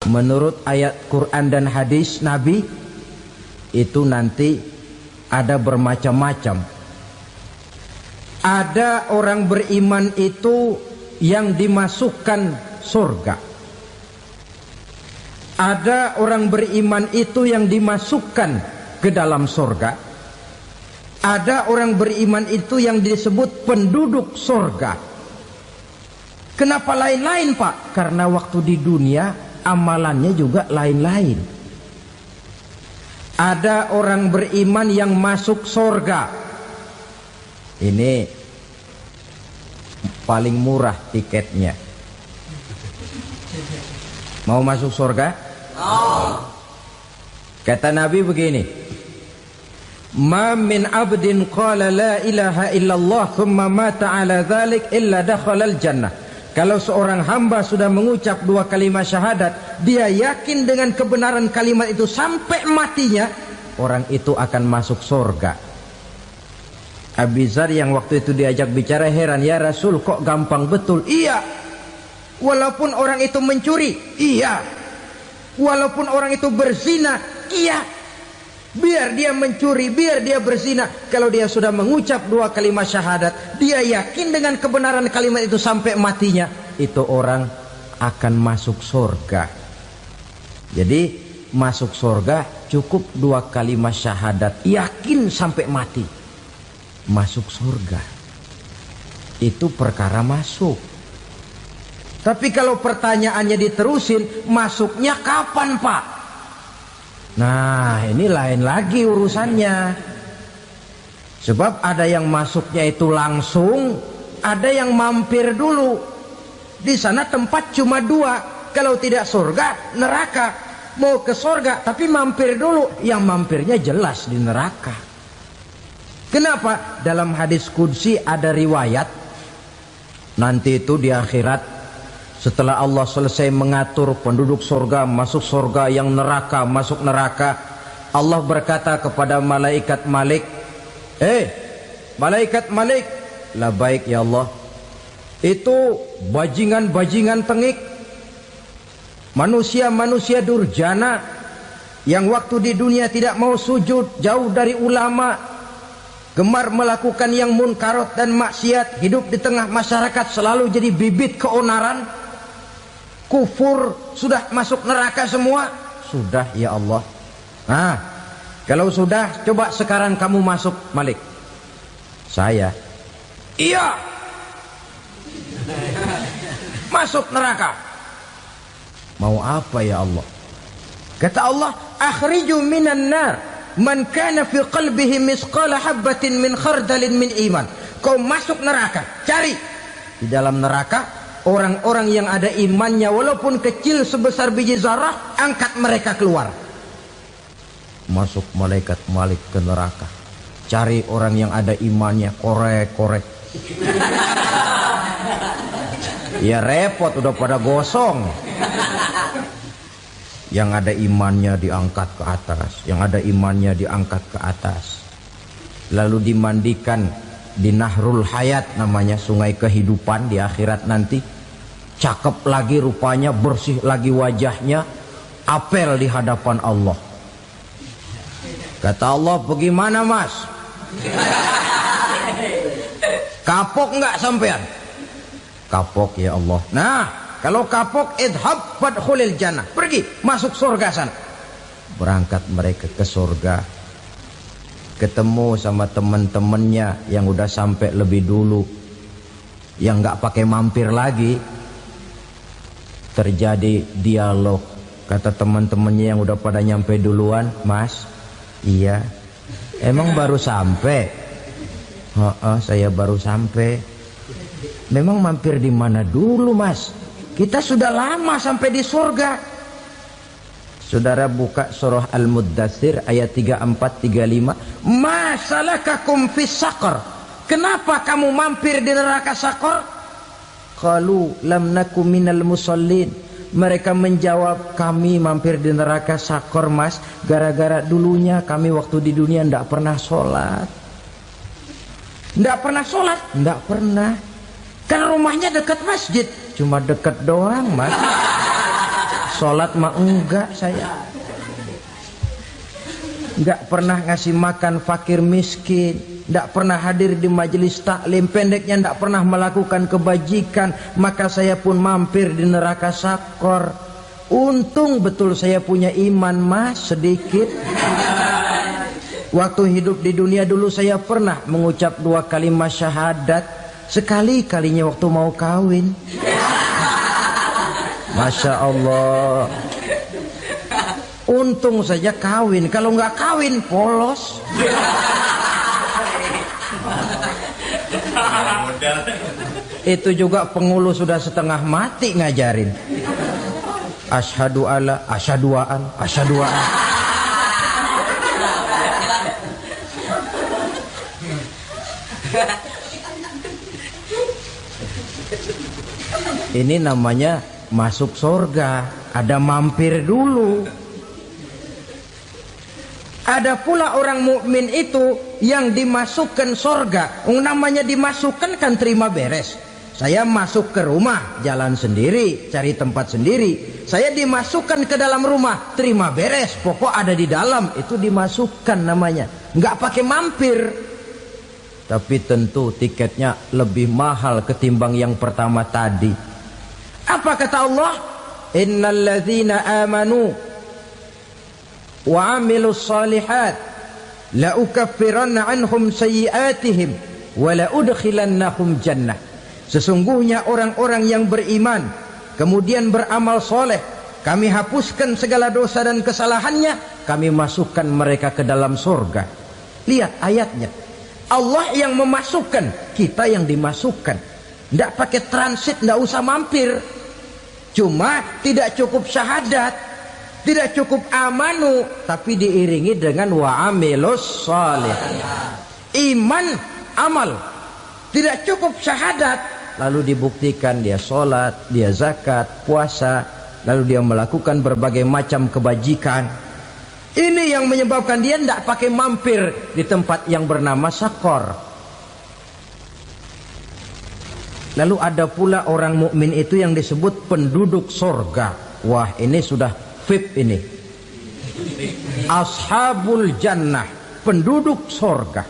menurut ayat Quran dan hadis Nabi itu nanti ada bermacam-macam. Ada orang beriman itu yang dimasukkan surga. Ada orang beriman itu yang dimasukkan ke dalam surga. Ada orang beriman itu yang disebut penduduk surga. Kenapa lain-lain, Pak? Karena waktu di dunia amalannya juga lain-lain. Ada orang beriman yang masuk surga. Ini paling murah tiketnya. Mau masuk surga? Kata Nabi begini, ma min abdin qala la ilaha illallah thumma mata ala dhalik illa dakhalal jannah. Kalau seorang hamba sudah mengucap dua kalimat syahadat, dia yakin dengan kebenaran kalimat itu sampai matinya, orang itu akan masuk surga. Abi Dzar yang waktu itu diajak bicara heran, ya Rasul kok gampang betul? Iya. Walaupun orang itu mencuri, iya. Walaupun orang itu berzina, iya. Biar dia mencuri, biar dia berzina, kalau dia sudah mengucap dua kalimat syahadat, dia yakin dengan kebenaran kalimat itu sampai matinya, itu orang akan masuk surga. Jadi masuk surga cukup dua kalimat syahadat, yakin sampai mati, masuk surga. Itu perkara masuk. Tapi kalau pertanyaannya diterusin, masuknya kapan, Pak? Nah, ini lain lagi urusannya. Sebab ada yang masuknya itu langsung, ada yang mampir dulu. Di sana tempat cuma dua, kalau tidak surga, neraka. Mau ke surga tapi mampir dulu, yang mampirnya jelas di neraka. Kenapa? Dalam hadis qudsi ada riwayat, nanti itu di akhirat, setelah Allah selesai mengatur penduduk surga masuk surga, yang neraka masuk neraka, Allah berkata kepada malaikat Malik, malaikat Malik, labaik ya Allah, itu bajingan-bajingan tengik, manusia-manusia durjana yang waktu di dunia tidak mau sujud, jauh dari ulama, gemar melakukan yang munkarat dan maksiat, hidup di tengah masyarakat selalu jadi bibit keonaran, kufur, sudah masuk neraka semua. Sudah ya Allah. Nah, kalau sudah, coba sekarang kamu masuk, Malik. Saya, iya, masuk neraka. Mau apa ya Allah? Kata Allah, akhriju minan nar man kana fi qalbihi misqala habatin min khardalin min iman. Kau masuk neraka, cari di dalam neraka orang-orang yang ada imannya walaupun kecil sebesar biji zarah, angkat mereka keluar. Masuk malaikat Malik ke neraka, cari orang yang ada imannya, korek-korek. Ya repot, udah pada gosong. Yang ada imannya diangkat ke atas, yang ada imannya diangkat ke atas, lalu dimandikan di Nahrul Hayat, namanya sungai kehidupan di akhirat nanti. Cakep lagi rupanya, bersih lagi wajahnya, apel di hadapan Allah. Kata Allah, bagaimana mas? Kapok nggak sampean? Kapok ya Allah. Nah, kalau kapok, idhab fadkhulil jannah, pergi masuk surga sana. Berangkat mereka ke surga, ketemu sama teman-temannya yang udah sampai lebih dulu, yang nggak pakai mampir lagi. Terjadi dialog. Kata teman-temannya yang udah pada nyampe duluan, mas, iya, emang baru sampai? Saya baru sampai. Memang mampir di mana dulu mas? Kita sudah lama sampai di surga. Saudara buka surah Al-Muddatsir ayat 34-35. Ma salakakum fis saqar? Kenapa kamu mampir di neraka Saqar? Qalu lam naku minal musallin. Mereka menjawab, kami mampir di neraka Saqar mas, gara-gara dulunya kami waktu di dunia ndak pernah sholat. Ndak pernah sholat? Ndak pernah. Kan rumahnya dekat masjid, cuma dekat doang mas. Sholat mah enggak saya. Enggak pernah ngasih makan fakir miskin, enggak pernah hadir di majelis taklim, pendeknya enggak pernah melakukan kebajikan, maka saya pun mampir di neraka sakor. Untung betul saya punya iman mas sedikit. Waktu hidup di dunia dulu saya pernah mengucap 2 kalimat syahadat, sekali-kalinya waktu mau kawin. Masya Allah. Untung saja kawin, kalau nggak kawin polos. Itu juga pengulu sudah setengah mati ngajarin. Asyhadu alla, asyaduaan, asyaduaan. Ini namanya masuk surga, ada mampir dulu. Ada pula orang mukmin itu yang dimasukkan surga. Namanya dimasukkan kan terima beres. Saya masuk ke rumah, jalan sendiri, cari tempat sendiri. Saya dimasukkan ke dalam rumah, terima beres. Pokok ada di dalam, itu dimasukkan namanya. Nggak pakai mampir. Tapi tentu tiketnya lebih mahal ketimbang yang pertama tadi. Apa kata Allah? Innal ladzina amanu wa amilus salihat la ukaffiranna anhum sayyi'atihim wa la udkhilannahum jannah. Sesungguhnya orang-orang yang beriman kemudian beramal soleh, kami hapuskan segala dosa dan kesalahannya, kami masukkan mereka ke dalam surga. Lihat ayatnya, Allah yang memasukkan, kita yang dimasukkan. Tidak pakai transit, tidak usah mampir. Cuma tidak cukup syahadat, tidak cukup amanu, tapi diiringi dengan wa amilus salih. Iman, amal. Tidak cukup syahadat, lalu dibuktikan dia sholat, dia zakat, puasa, lalu dia melakukan berbagai macam kebajikan. Ini yang menyebabkan dia tidak pakai mampir di tempat yang bernama sakor. Lalu ada pula orang mukmin itu yang disebut penduduk sorga. Wah, ini sudah VIP ini. Ashabul jannah, penduduk sorga.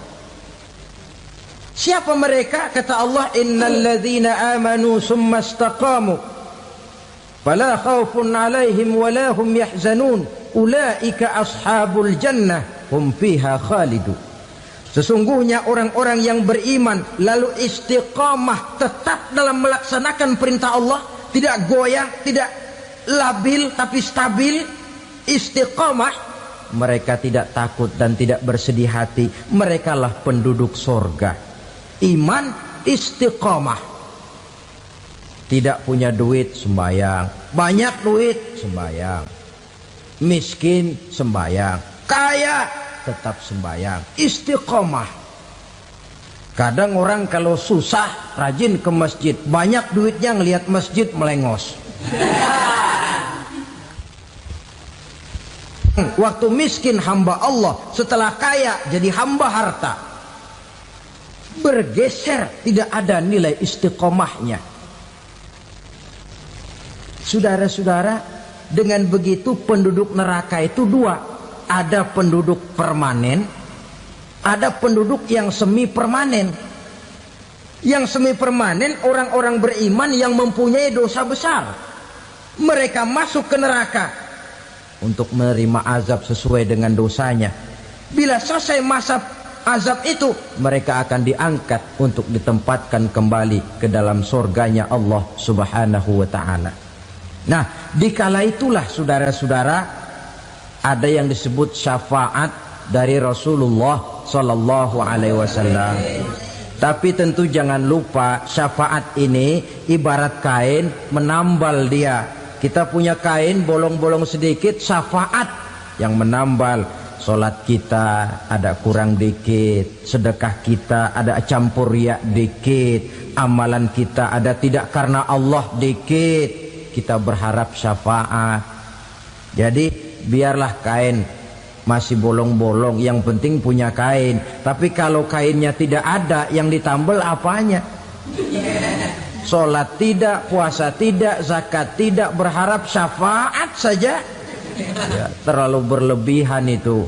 Siapa mereka? Kata Allah, innal ladzina amanu summa istaqamu fala khaufun alaihim wala hum yahzanun ulaika ashabul jannah hum fiha khalidun. Sesungguhnya orang-orang yang beriman lalu istiqamah, tetap dalam melaksanakan perintah Allah, tidak goyah, tidak labil tapi stabil, istiqamah, mereka tidak takut dan tidak bersedih hati. Merekalah penduduk surga. Iman, istiqamah. Tidak punya duit, sembahyang. Banyak duit, sembahyang. Miskin, sembahyang. Kaya, tetap sembahyang. Istiqamah. Kadang orang kalau susah rajin ke masjid, banyak duitnya ngelihat masjid melengos. Waktu miskin hamba Allah, setelah kaya jadi hamba harta. Bergeser, tidak ada nilai istiqomahnya. Saudara-saudara, dengan begitu penduduk neraka itu dua. Ada penduduk permanen, ada penduduk yang semi permanen. Yang semi permanen orang-orang beriman yang mempunyai dosa besar. Mereka masuk ke neraka untuk menerima azab sesuai dengan dosanya. Bila selesai masa azab itu, mereka akan diangkat untuk ditempatkan kembali ke dalam surganya Allah Subhanahu wa ta'ala. Nah, dikala itulah saudara-saudara, ada yang disebut syafaat dari Rasulullah Sallallahu Alaihi Wasallam. Tapi tentu jangan lupa, syafaat ini ibarat kain menambal dia. Kita punya kain bolong-bolong sedikit, syafaat yang menambal. Sholat kita ada kurang dikit, sedekah kita ada campur riak dikit, amalan kita ada tidak karena Allah dikit, kita berharap syafaat. Jadi biarlah kain masih bolong-bolong, yang penting punya kain. Tapi kalau kainnya tidak ada, yang ditambal apanya? Sholat tidak, puasa tidak, zakat tidak, berharap syafaat saja. Ya, terlalu berlebihan itu.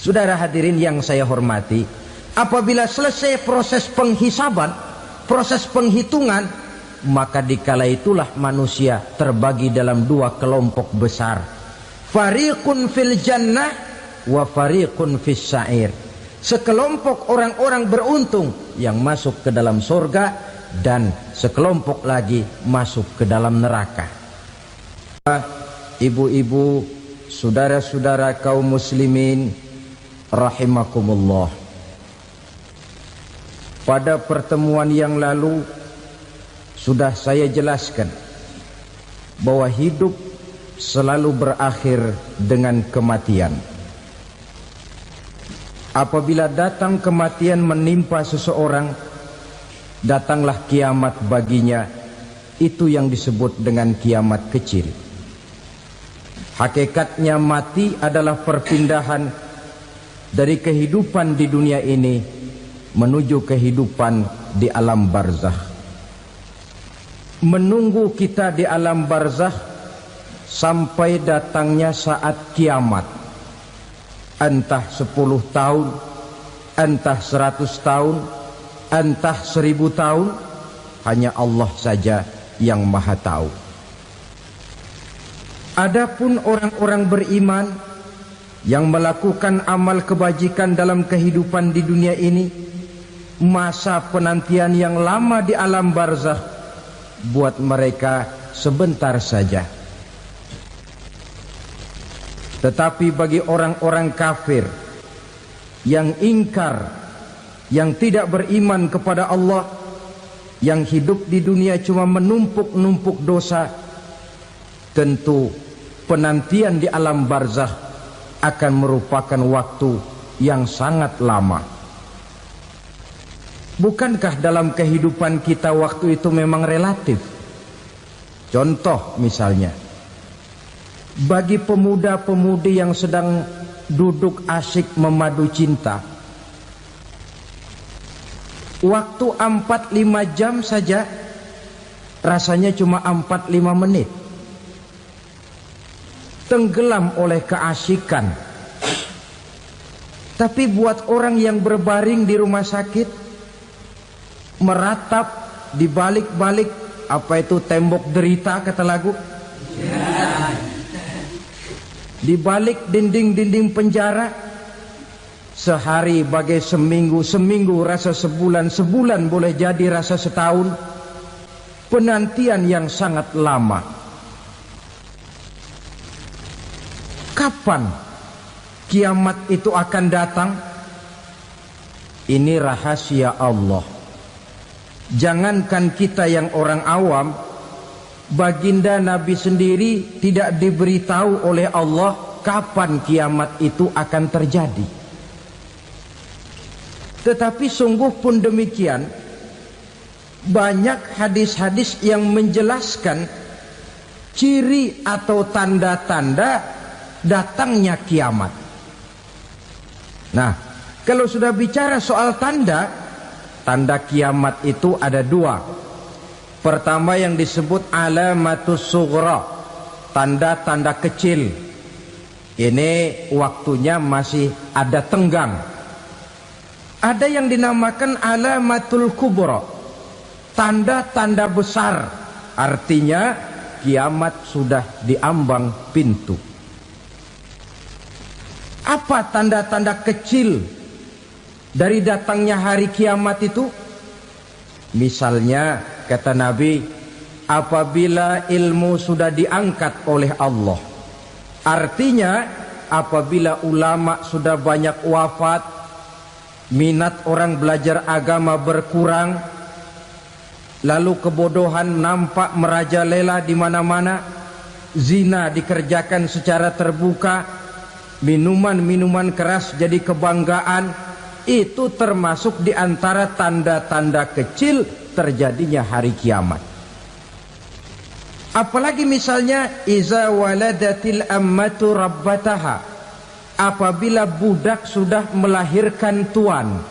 Saudara hadirin yang saya hormati, apabila selesai proses penghisaban, proses penghitungan, maka dikala itulah manusia terbagi dalam dua kelompok besar. Fariqun fil jannah wa fariqun fis sa'ir. Sekelompok orang-orang beruntung yang masuk ke dalam surga, dan sekelompok lagi masuk ke dalam neraka. Ibu-ibu, saudara-saudara kaum muslimin rahimakumullah. Pada pertemuan yang lalu sudah saya jelaskan bahwa hidup selalu berakhir dengan kematian. Apabila datang kematian menimpa seseorang, datanglah kiamat baginya. Itu yang disebut dengan kiamat kecil. Hakikatnya mati adalah perpindahan dari kehidupan di dunia ini menuju kehidupan di alam barzakh. Menunggu kita di alam barzakh sampai datangnya saat kiamat. Entah 10 tahun, entah 100 tahun, entah 1000 tahun, hanya Allah saja yang maha tahu. Adapun orang-orang beriman yang melakukan amal kebajikan dalam kehidupan di dunia ini, masa penantian yang lama di alam barzakh buat mereka sebentar saja. Tetapi bagi orang-orang kafir yang ingkar, yang tidak beriman kepada Allah, yang hidup di dunia cuma menumpuk-numpuk dosa, tentu penantian di alam barzakh akan merupakan waktu yang sangat lama. Bukankah dalam kehidupan kita waktu itu memang relatif? Contoh misalnya, bagi pemuda-pemudi yang sedang duduk asyik memadu cinta, waktu 4-5 jam saja rasanya cuma 4-5 menit. Tenggelam oleh keasikan. Tapi buat orang yang berbaring di rumah sakit, meratap di balik-balik apa itu tembok derita kata lagu, di balik dinding-dinding penjara, sehari bagai seminggu, seminggu rasa sebulan, sebulan boleh jadi rasa setahun. Penantian yang sangat lama. Kapan kiamat itu akan datang? Ini rahasia Allah. Jangankan kita yang orang awam, baginda Nabi sendiri tidak diberitahu oleh Allah kapan kiamat itu akan terjadi. Tetapi sungguh pun demikian, banyak hadis-hadis yang menjelaskan ciri atau tanda-tanda datangnya kiamat. Nah, kalau sudah bicara soal tanda, tanda kiamat itu ada dua. Pertama yang disebut alamatus sughra, tanda-tanda kecil. Ini waktunya masih ada tenggang. Ada yang dinamakan alamatul kubra, tanda-tanda besar. Artinya kiamat sudah diambang pintu. Apa tanda-tanda kecil dari datangnya hari kiamat itu? Misalnya kata Nabi, apabila ilmu sudah diangkat oleh Allah. Artinya apabila ulama sudah banyak wafat, minat orang belajar agama berkurang, lalu kebodohan nampak merajalela di mana-mana, zina dikerjakan secara terbuka, minuman-minuman keras jadi kebanggaan, itu termasuk di antara tanda-tanda kecil terjadinya hari kiamat. Apalagi misalnya iza waladatil ammatu rabbataha, apabila budak sudah melahirkan tuan.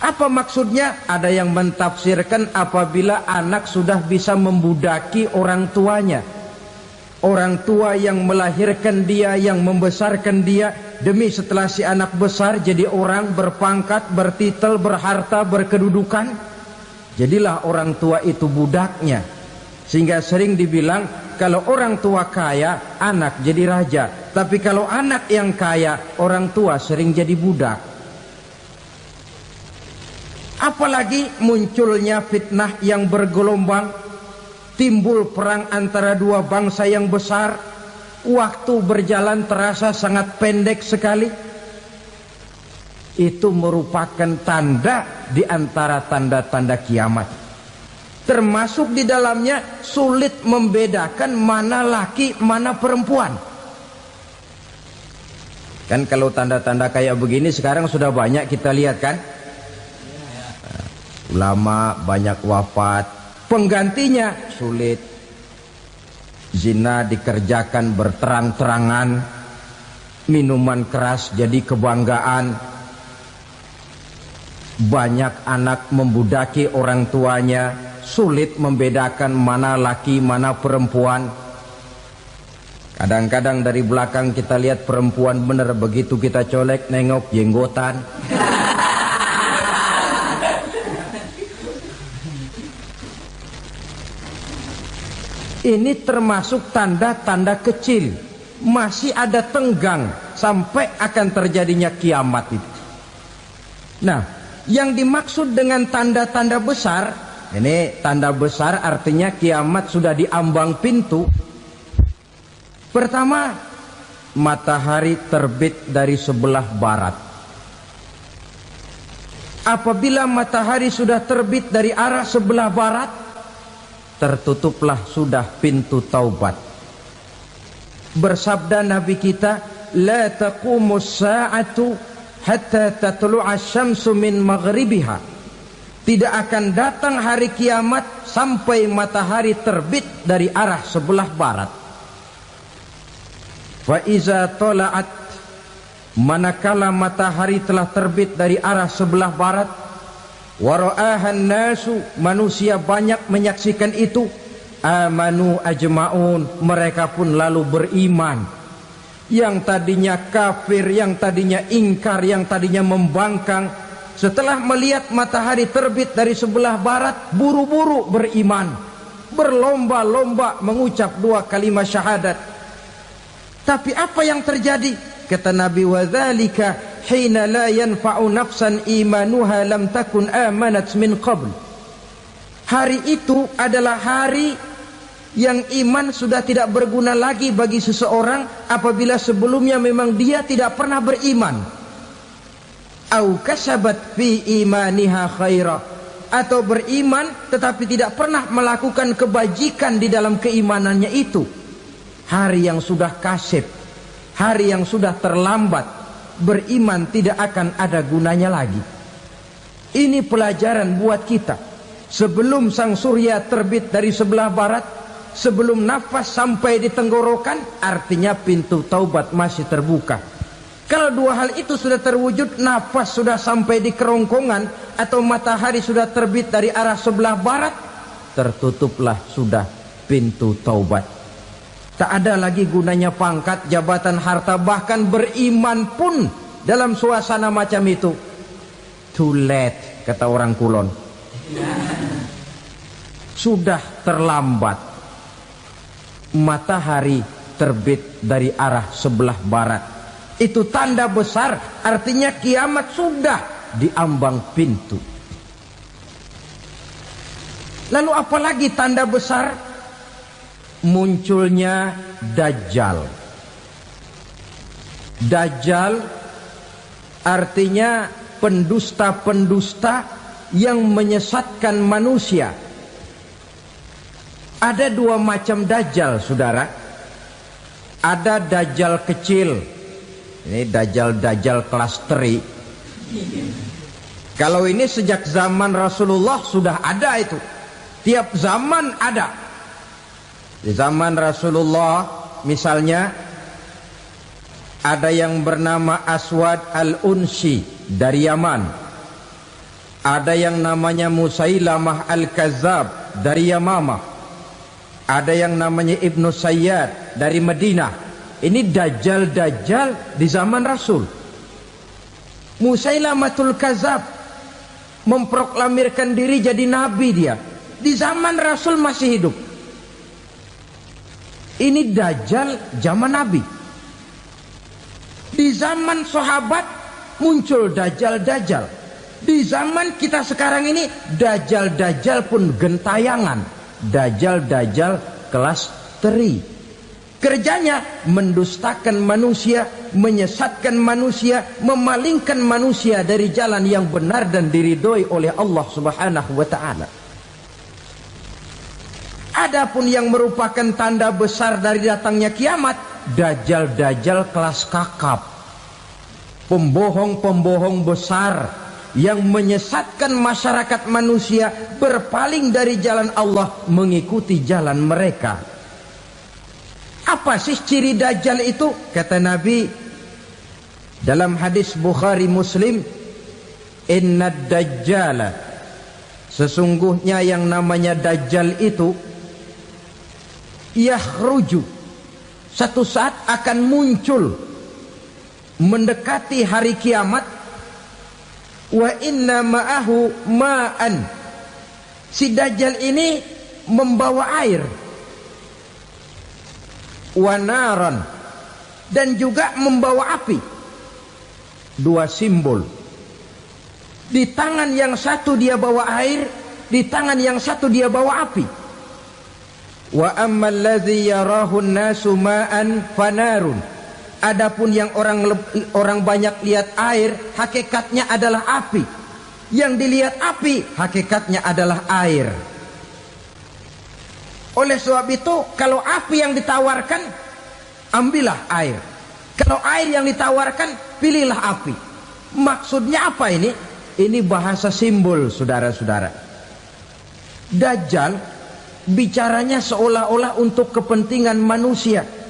Apa maksudnya? Ada yang mentafsirkan apabila anak sudah bisa membudaki orang tuanya. Orang tua yang melahirkan dia, yang membesarkan dia, demi setelah si anak besar jadi orang berpangkat, bertitel, berharta, berkedudukan. Jadilah orang tua itu budaknya. Sehingga sering dibilang kalau orang tua kaya, anak jadi raja. Tapi kalau anak yang kaya, orang tua sering jadi budak. Apalagi munculnya fitnah yang bergelombang, timbul perang antara dua bangsa yang besar, waktu berjalan terasa sangat pendek sekali. Itu merupakan tanda di antara tanda-tanda kiamat. Termasuk di dalamnya sulit membedakan mana laki, mana perempuan. Kan kalau tanda-tanda kayak begini sekarang sudah banyak kita lihat kan? Ulama banyak wafat, penggantinya sulit. Zina dikerjakan berterang-terangan, minuman keras jadi kebanggaan, banyak anak membudaki orang tuanya, sulit membedakan mana laki mana perempuan. Kadang-kadang dari belakang kita lihat perempuan bener, begitu kita colek nengok jenggotan. Ini termasuk tanda-tanda kecil. Masih ada tenggang sampai akan terjadinya kiamat itu. Nah, yang dimaksud dengan tanda-tanda besar, ini tanda besar artinya kiamat sudah diambang pintu. Pertama, matahari terbit dari sebelah barat. Apabila matahari sudah terbit dari arah sebelah barat, tertutuplah sudah pintu taubat. Bersabda Nabi kita, la taqumus sa'atu hatta tatlu'a syamsu min maghribiha. Tidak akan datang hari kiamat sampai matahari terbit dari arah sebelah barat. Fa iza tala'at, manakala matahari telah terbit dari arah sebelah barat, wara'ahan nasu, manusia banyak menyaksikan itu, amanu ajma'un, mereka pun lalu beriman. Yang tadinya kafir, yang tadinya ingkar, yang tadinya membangkang, setelah melihat matahari terbit dari sebelah barat, buru-buru beriman, berlomba-lomba mengucap dua kalimat syahadat. Tapi apa yang terjadi? Kata Nabi, wadzalika hina la yanfa'u nafsan imanuha lam takun amanat min qabl. Hari itu adalah hari yang iman sudah tidak berguna lagi bagi seseorang apabila sebelumnya memang dia tidak pernah beriman. Au kasabat fi imaniha khaira, atau beriman tetapi tidak pernah melakukan kebajikan di dalam keimanannya itu. Hari yang sudah kasib, hari yang sudah terlambat, beriman tidak akan ada gunanya lagi. Ini pelajaran buat kita. Sebelum sang surya terbit dari sebelah barat, sebelum nafas sampai di tenggorokan, artinya pintu taubat masih terbuka. Kalau dua hal itu sudah terwujud, nafas sudah sampai di kerongkongan atau matahari sudah terbit dari arah sebelah barat, tertutuplah sudah pintu taubat. Tak ada lagi gunanya pangkat, jabatan, harta, bahkan beriman pun dalam suasana macam itu. Too late, kata orang Kulon. Sudah terlambat. Matahari terbit dari arah sebelah barat. Itu tanda besar, artinya kiamat sudah diambang pintu. Lalu apalagi tanda besar? Munculnya Dajjal. Dajjal artinya pendusta-pendusta yang menyesatkan manusia. Ada dua macam Dajjal, saudara. Ada Dajjal kecil. Ini Dajjal kelas teri. Kalau ini sejak zaman Rasulullah sudah ada itu. Tiap zaman ada. Di zaman Rasulullah misalnya ada yang bernama Aswad al-Unsi dari Yaman. Ada yang namanya Musailamah Al-Kazzab dari Yamamah. Ada yang namanya Ibnu Sayyad dari Madinah. Ini dajjal-dajjal di zaman Rasul. Musailamatul Kazzab memproklamirkan diri jadi nabi dia. Di zaman Rasul masih hidup. Ini dajjal zaman Nabi. Di zaman sahabat muncul dajjal-dajjal. Di zaman kita sekarang ini dajjal-dajjal pun gentayangan. Dajjal-dajjal kelas teri. Kerjanya mendustakan manusia, menyesatkan manusia, memalingkan manusia dari jalan yang benar dan diridhoi oleh Allah Subhanahu wa taala. Adapun yang merupakan tanda besar dari datangnya kiamat, dajjal-dajjal kelas kakap. Pembohong-pembohong besar yang menyesatkan masyarakat manusia berpaling dari jalan Allah mengikuti jalan mereka. Apa sih ciri dajjal itu? Kata Nabi dalam hadis Bukhari Muslim, inna dajjala, sesungguhnya yang namanya dajjal itu yakhruju, satu saat akan muncul mendekati hari kiamat. Wa inna ma'ahu ma'an, si dajjal ini membawa air, wa naran, dan juga membawa api. Dua simbol. Di tangan yang satu dia bawa air, di tangan yang satu dia bawa api. Wa ammal ladzi yarahu an-nasu ma'an fanarun. Adapun yang orang banyak lihat air, hakikatnya adalah api. Yang dilihat api, hakikatnya adalah air. Oleh sebab itu, kalau api yang ditawarkan, ambillah air. Kalau air yang ditawarkan, pilihlah api. Maksudnya apa ini? Ini bahasa simbol, saudara-saudara. Dajjal bicaranya seolah-olah untuk kepentingan manusia.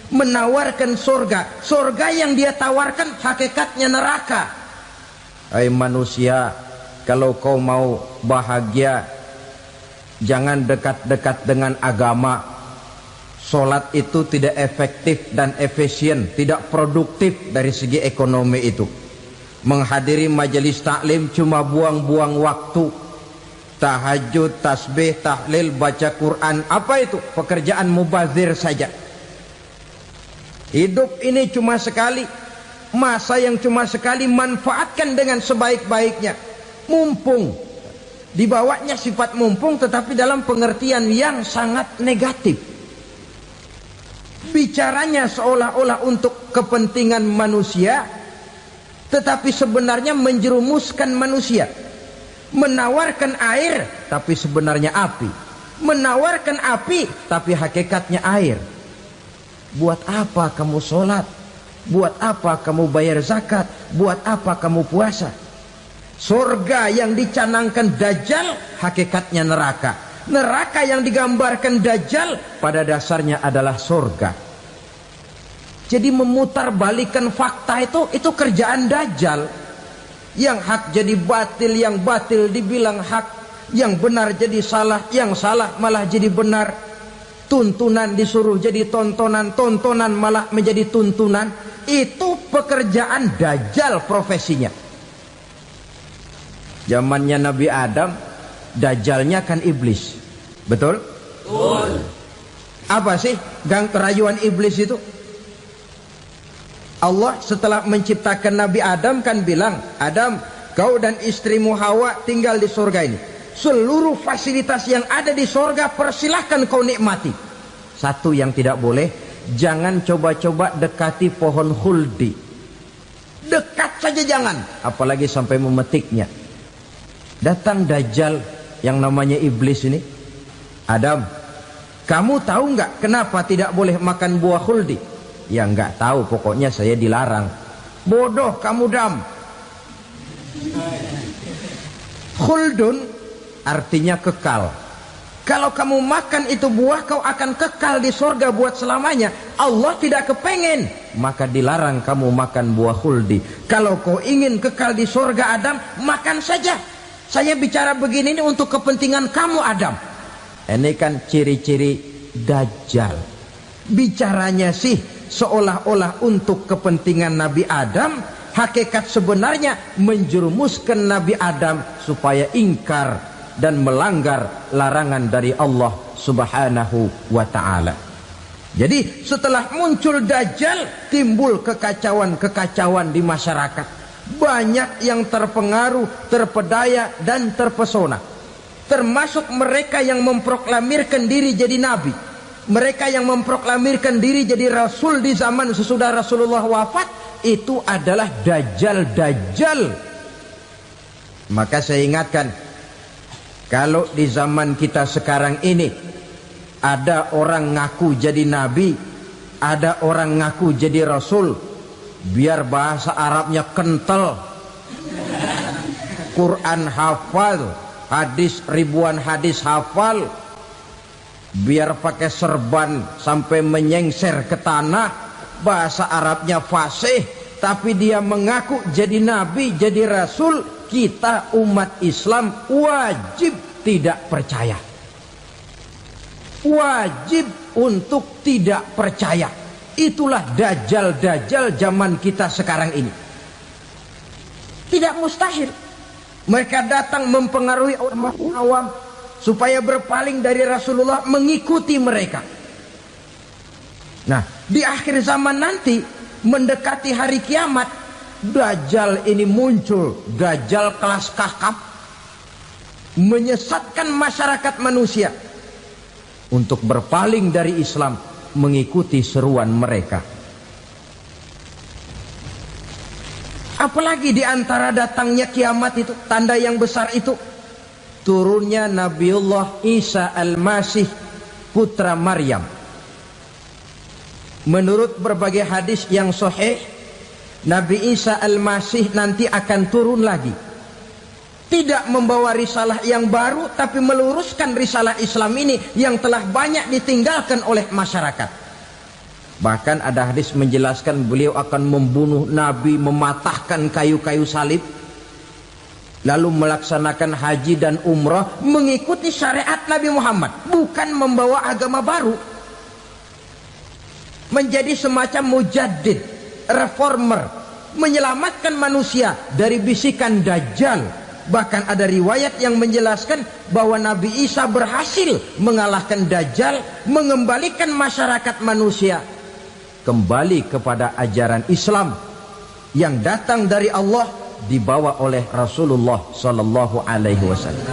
Menawarkan surga. Surga yang dia tawarkan hakikatnya neraka. Hai manusia, kalau kau mau bahagia, jangan dekat-dekat dengan agama. Solat itu tidak efektif dan efisien, tidak produktif dari segi ekonomi itu. Menghadiri majelis taklim cuma buang-buang waktu. Tahajud, tasbih, tahlil, baca Quran, apa itu? Pekerjaan mubazir saja. Hidup ini cuma sekali, masa yang cuma sekali, manfaatkan dengan sebaik-baiknya. Mumpung, dibawanya sifat mumpung tetapi dalam pengertian yang sangat negatif. Bicaranya seolah-olah untuk kepentingan manusia, tetapi sebenarnya menjerumuskan manusia. Menawarkan air, tapi sebenarnya api. Menawarkan api, tapi hakikatnya air. Buat apa kamu sholat? Buat apa kamu bayar zakat? Buat apa kamu puasa? Surga yang dicanangkan dajjal, hakikatnya neraka. Neraka yang digambarkan dajjal, pada dasarnya adalah surga. Jadi memutarbalikkan fakta itu kerjaan dajjal. Yang hak jadi batil, yang batil dibilang hak, yang benar jadi salah, yang salah malah jadi benar. Tuntunan disuruh jadi tontonan, tontonan malah menjadi tuntunan. Itu pekerjaan dajjal profesinya. Zamannya Nabi Adam, dajjalnya kan iblis. Betul? Betul. Apa sih gang kerayuan iblis itu? Allah setelah menciptakan Nabi Adam kan bilang, Adam, kau dan istrimu Hawa tinggal di surga ini. Seluruh fasilitas yang ada di surga persilahkan kau nikmati. Satu yang tidak boleh, jangan coba-coba dekati pohon khuldi. Dekat saja jangan, apalagi sampai memetiknya. Datang dajjal yang namanya iblis ini. Adam, kamu tahu nggak kenapa tidak boleh makan buah khuldi? Ya nggak tahu, pokoknya saya dilarang. Bodoh kamu Dam. Khuldun artinya kekal. Kalau kamu makan itu buah, kau akan kekal di surga buat selamanya. Allah tidak kepengen, maka dilarang kamu makan buah khuldi. Kalau kau ingin kekal di surga Adam, makan saja. Saya bicara begini ini untuk kepentingan kamu Adam. Ini kan ciri-ciri Dajjal. Bicaranya sih seolah-olah untuk kepentingan Nabi Adam, hakikat sebenarnya menjerumuskan Nabi Adam supaya ingkar dan melanggar larangan dari Allah Subhanahu wa ta'ala. Jadi setelah muncul Dajjal, timbul kekacauan-kekacauan di masyarakat. Banyak yang terpengaruh, terpedaya dan terpesona. Termasuk mereka yang memproklamirkan diri jadi nabi, mereka yang memproklamirkan diri jadi rasul di zaman sesudah Rasulullah wafat. Itu adalah Dajjal. Maka saya ingatkan, kalau di zaman kita sekarang ini ada orang ngaku jadi nabi, ada orang ngaku jadi rasul, biar bahasa Arabnya kental, Quran hafal, hadis ribuan hadis hafal, biar pakai serban sampai menyengser ke tanah, bahasa Arabnya fasih, tapi dia mengaku jadi nabi, jadi rasul, kita umat Islam wajib tidak percaya. Wajib untuk tidak percaya. Itulah Dajjal zaman kita sekarang ini. Tidak mustahil mereka datang mempengaruhi orang awam supaya berpaling dari Rasulullah, mengikuti mereka. Nah, di akhir zaman nanti, mendekati hari kiamat, Dajjal ini muncul. Dajjal kelas kakap, menyesatkan masyarakat manusia untuk berpaling dari Islam, mengikuti seruan mereka. Apalagi di antara datangnya kiamat itu, tanda yang besar itu, turunnya Nabiullah Isa Al-Masih, putra Maryam. Menurut berbagai hadis yang sahih, Nabi Isa Al-Masih nanti akan turun lagi. Tidak membawa risalah yang baru, tapi meluruskan risalah Islam ini yang telah banyak ditinggalkan oleh masyarakat. Bahkan ada hadis menjelaskan beliau akan membunuh Nabi, mematahkan kayu-kayu salib, lalu melaksanakan haji dan umrah mengikuti syariat Nabi Muhammad, bukan membawa agama baru. Menjadi semacam mujaddid, reformer, menyelamatkan manusia dari bisikan Dajjal. Bahkan ada riwayat yang menjelaskan bahwa Nabi Isa berhasil mengalahkan Dajjal, mengembalikan masyarakat manusia kembali kepada ajaran Islam yang datang dari Allah, dibawa oleh Rasulullah Sallallahu Alaihi Wasallam.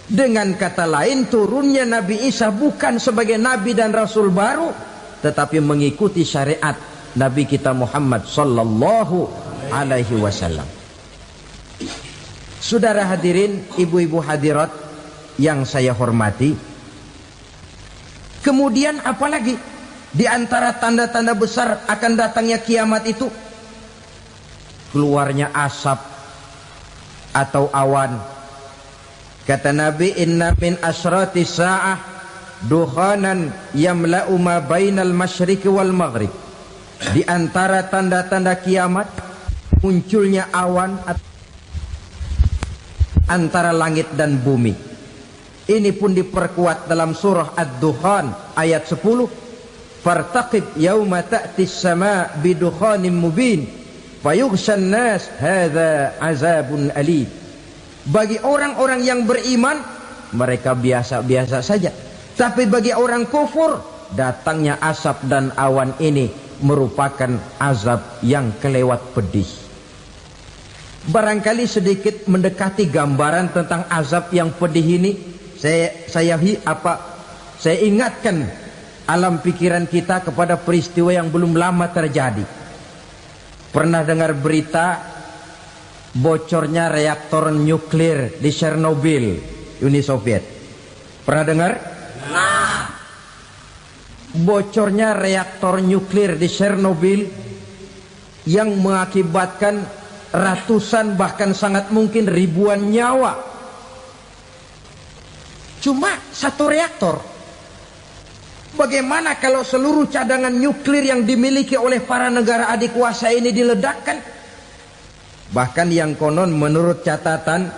Dengan kata lain, turunnya Nabi Isa bukan sebagai Nabi dan Rasul baru, tetapi mengikuti syariat Nabi kita Muhammad Sallallahu Alaihi Wasallam. Saudara hadirin, ibu-ibu hadirat yang saya hormati, kemudian apalagi di antara tanda-tanda besar akan datangnya kiamat itu? Keluarnya asap atau awan. Kata Nabi, inna min asrati sa'ah dukhanan yamla'u ma bainal masyriqi wal maghrib. Di antara tanda-tanda kiamat, munculnya awan antara langit dan bumi. Ini pun diperkuat dalam surah Ad-Dukhan ayat 10. Fartaqib yauma ta'tis sama bidukhanim mubin fayughshan nas hadza azabun alim. Bagi orang-orang yang beriman, mereka biasa-biasa saja. Tapi bagi orang kufur, datangnya asap dan awan ini merupakan azab yang kelewat pedih. Barangkali sedikit mendekati gambaran tentang azab yang pedih ini, saya ingatkan alam pikiran kita kepada peristiwa yang belum lama terjadi. Pernah dengar berita bocornya reaktor nuklir di Chernobyl, Uni Soviet? Pernah dengar? Bocornya reaktor nuklir di Chernobyl yang mengakibatkan ratusan bahkan sangat mungkin ribuan nyawa. Cuma satu reaktor. Bagaimana kalau seluruh cadangan nuklir yang dimiliki oleh para negara adikuasa ini diledakkan? Bahkan yang konon menurut catatan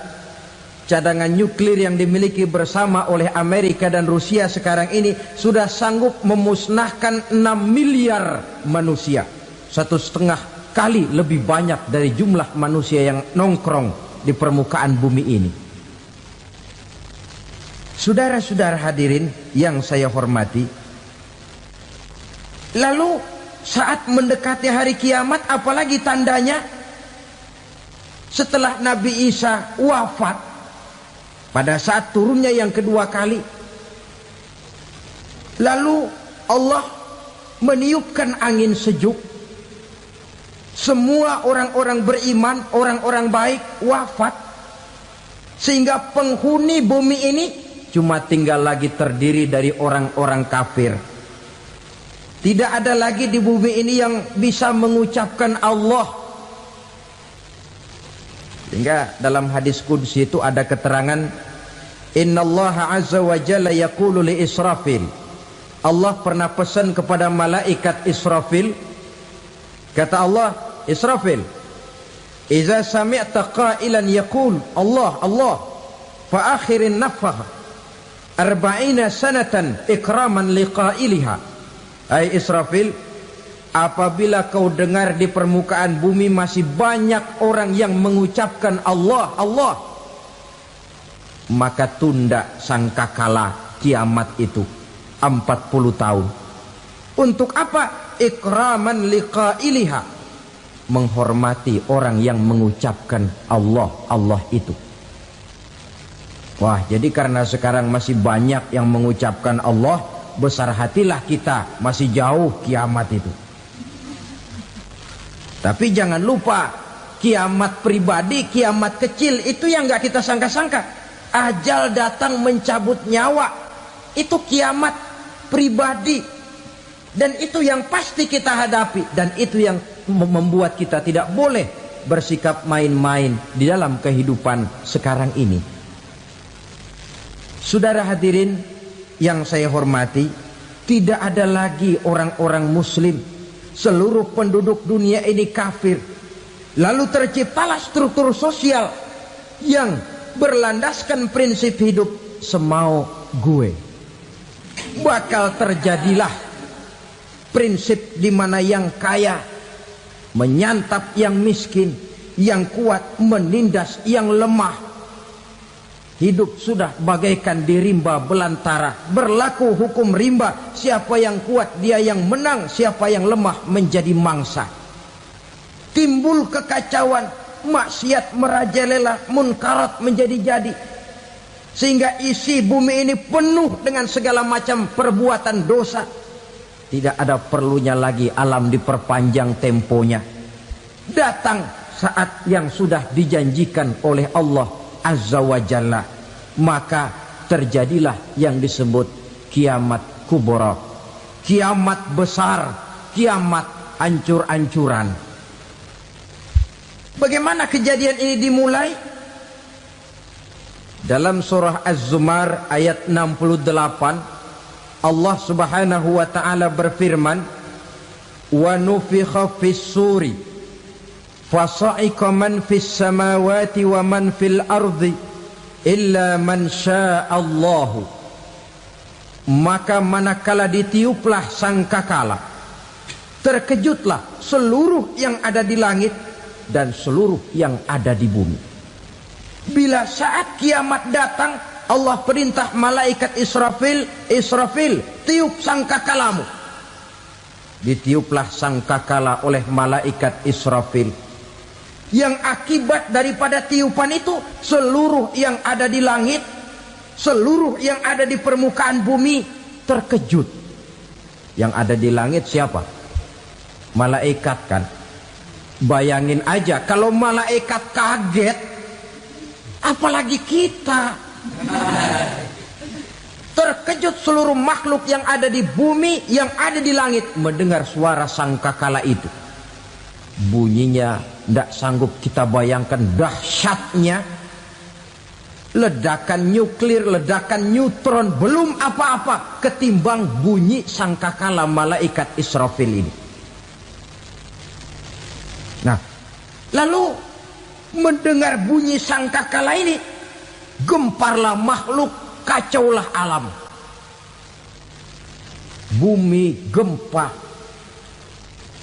cadangan nuklir yang dimiliki bersama oleh Amerika dan Rusia sekarang ini sudah sanggup memusnahkan 6 miliar manusia, 1,5 kali lebih banyak dari jumlah manusia yang nongkrong di permukaan bumi ini. Saudara-saudara hadirin yang saya hormati, lalu saat mendekati hari kiamat, apalagi tandanya? Setelah Nabi Isa wafat, pada saat turunnya yang kedua kali, lalu Allah meniupkan angin sejuk. Semua orang-orang beriman, orang-orang baik wafat, sehingga penghuni bumi ini cuma tinggal lagi terdiri dari orang-orang kafir. Tidak ada lagi di bumi ini yang bisa mengucapkan Allah. Sehingga dalam hadis qudsi itu ada keterangan, innallaha azza wa jalla yaqulu li Israfil. Allah pernah pesan kepada malaikat Israfil, kata Allah, Israfil, iza sami'ta qailan yaqul Allah Allah fa akhirin nafakh 40 sanatan ikraman liqailiha. Hai Israfil, apabila kau dengar di permukaan bumi masih banyak orang yang mengucapkan Allah Allah, maka tunda sangkakala kiamat itu 40 tahun. Untuk apa? Ikraman liqailiha, menghormati orang yang mengucapkan Allah Allah itu. Wah, jadi karena sekarang masih banyak yang mengucapkan Allah, besar hatilah kita, masih jauh kiamat itu. Tapi jangan lupa, kiamat pribadi, kiamat kecil itu yang gak kita sangka-sangka. Ajal datang mencabut nyawa, itu kiamat pribadi. Dan itu yang pasti kita hadapi, dan itu yang membuat kita tidak boleh bersikap main-main di dalam kehidupan sekarang ini. Saudara hadirin yang saya hormati, tidak ada lagi orang-orang muslim. Seluruh penduduk dunia ini kafir. Lalu terciptalah struktur sosial yang berlandaskan prinsip hidup semau gue. Bakal terjadilah prinsip di mana yang kaya menyantap yang miskin, yang kuat menindas yang lemah. Hidup sudah bagaikan di rimba belantara, berlaku hukum rimba. Siapa yang kuat dia yang menang, siapa yang lemah menjadi mangsa. Timbul kekacauan, maksiat merajalela, munkarat menjadi-jadi, sehingga isi bumi ini penuh dengan segala macam perbuatan dosa. Tidak ada perlunya lagi alam diperpanjang temponya. Datang saat yang sudah dijanjikan oleh Allah Azza wa Jalla, maka terjadilah yang disebut kiamat kubra, kiamat besar, kiamat ancur-ancuran. Bagaimana kejadian ini dimulai? Dalam surah Az-Zumar ayat 68, Allah Subhanahu wa taala berfirman, wa nufikha fis-suri fasa'iqa man fis samawati wa man fil ardi illa man sya'allahu. Maka manakala ditiuplah sangkakala, terkejutlah seluruh yang ada di langit dan seluruh yang ada di bumi. Bila saat kiamat datang, Allah perintah malaikat Israfil, Israfil, tiup sangkakalamu. Ditiuplah sangkakala oleh malaikat Israfil. Yang akibat daripada tiupan itu, seluruh yang ada di langit, seluruh yang ada di permukaan bumi terkejut. Yang ada di langit siapa? Malaikat kan. Bayangin aja kalau malaikat kaget, apalagi kita. Terkejut seluruh makhluk yang ada di bumi, yang ada di langit mendengar suara sangkakala itu. Bunyinya tidak sanggup kita bayangkan dahsyatnya. Ledakan nuklir, ledakan neutron, belum apa-apa ketimbang bunyi sangkakala malaikat Israfil ini. Nah, lalu mendengar bunyi sangkakala ini, gemparlah makhluk, kacaulah alam. Bumi gempa,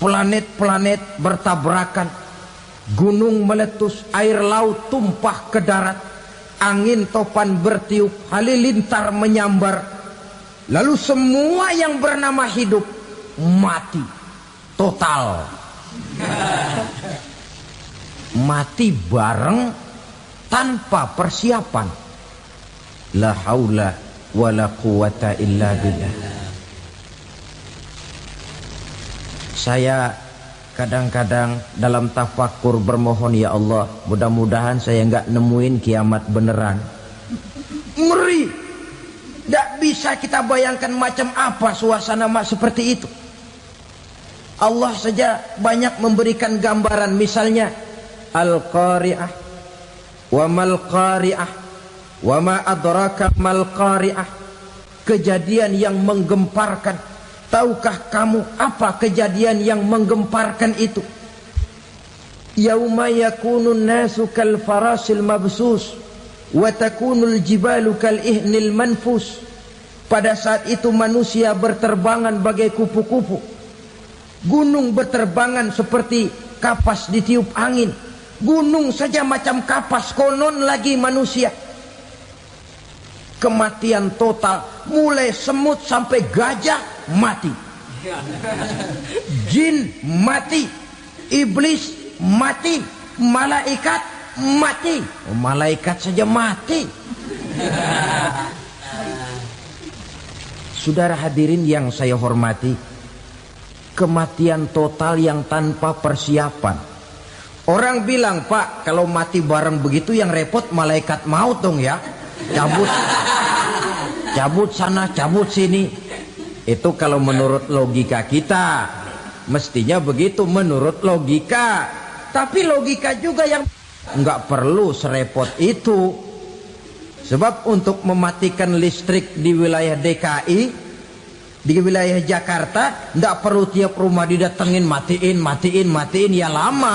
planet-planet bertabrakan, gunung meletus, air laut tumpah ke darat, angin topan bertiup, halilintar menyambar. Lalu semua yang bernama hidup mati total. Mati bareng tanpa persiapan. La haula wala quwata illa billah. Saya kadang-kadang dalam tafakur bermohon, ya Allah, mudah-mudahan saya enggak nemuin kiamat beneran. Ngeri. Tidak bisa kita bayangkan macam apa suasana seperti itu. Allah saja banyak memberikan gambaran, misalnya Al-Qari'ah, wa mal qari'ah, wa ma adraka mal qari'ah. Kejadian yang menggemparkan. Tahukah kamu apa kejadian yang menggemparkan itu? Yauma yakunun nasu kal farasil mabsus wa takunul jibalu kal ihnil manfus. Pada saat itu manusia berterbangan bagai kupu-kupu, gunung berterbangan seperti kapas ditiup angin. Gunung saja macam kapas, konon lagi manusia. Kematian total, mulai semut sampai gajah mati, jin mati, iblis mati, malaikat mati. Malaikat saja mati. Saudara hadirin yang saya hormati, kematian total yang tanpa persiapan. Orang bilang, Pak, kalau mati bareng begitu yang repot malaikat maut dong ya. Cabut sana, cabut sini. Itu kalau menurut logika kita, mestinya begitu menurut logika. Tapi logika juga yang nggak perlu serepot itu. Sebab untuk mematikan listrik di wilayah DKI, di wilayah Jakarta, nggak perlu tiap rumah didatengin, matiin, ya lama.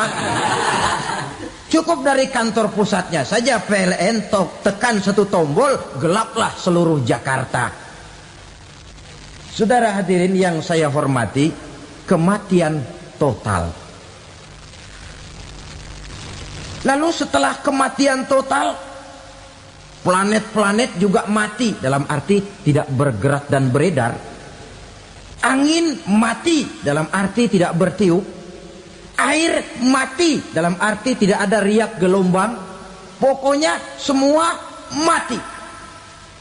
Cukup dari kantor pusatnya saja PLN, tekan satu tombol, gelaplah seluruh Jakarta. Saudara hadirin yang saya hormati, kematian total. Lalu setelah kematian total, planet-planet juga mati, dalam arti tidak bergerak dan beredar. Angin mati, dalam arti tidak bertiup. Air mati, dalam arti tidak ada riak gelombang. Pokoknya semua mati.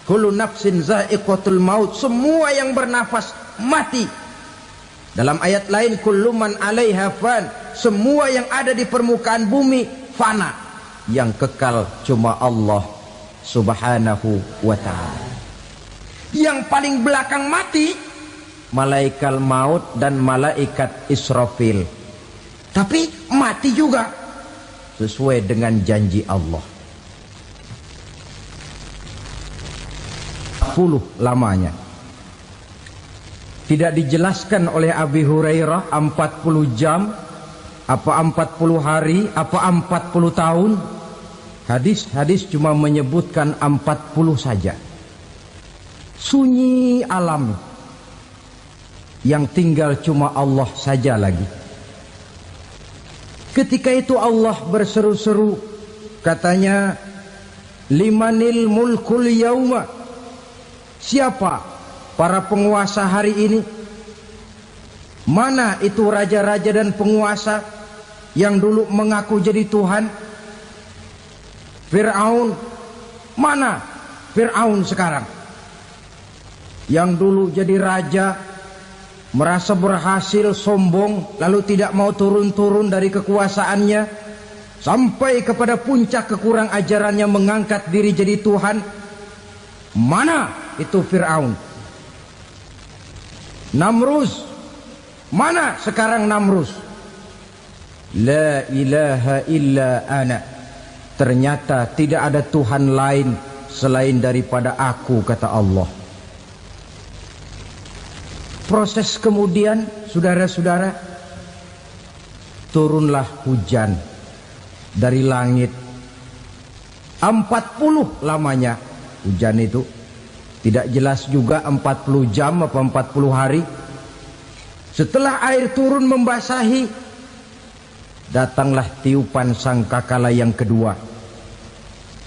Kullu nafsin za'iqatul maut. Semua yang bernafas mati. Dalam ayat lain, kullu man 'alaiha fan. Semua yang ada di permukaan bumi fana. Yang kekal cuma Allah Subhanahu wa ta'ala. Yang paling belakang mati, malaikat maut dan malaikat Israfil. Tapi mati juga sesuai dengan janji Allah. 10 lamanya. Tidak dijelaskan oleh Abi Hurairah 40 jam, apa 40 hari, apa 40 tahun. Hadis-hadis cuma menyebutkan 40 saja. Sunyi alam, yang tinggal cuma Allah saja lagi. Ketika itu Allah berseru-seru, katanya, limanil mulkul yauma. Siapa para penguasa hari ini? Mana itu raja-raja dan penguasa yang dulu mengaku jadi Tuhan? Fir'aun. Mana Fir'aun sekarang? Yang dulu jadi raja, merasa berhasil, sombong, lalu tidak mau turun-turun dari kekuasaannya, sampai kepada puncak kekurang ajarannya mengangkat diri jadi Tuhan. Mana itu Fir'aun? Namrus. Mana sekarang Namrus? La ilaha illa ana. Ternyata tidak ada Tuhan lain selain daripada aku, kata Allah. Proses kemudian, saudara-saudara, turunlah hujan dari langit. 40 lamanya hujan itu. Tidak jelas juga 40 jam apa 40 hari. Setelah air turun membasahi, datanglah tiupan sangkakala yang kedua.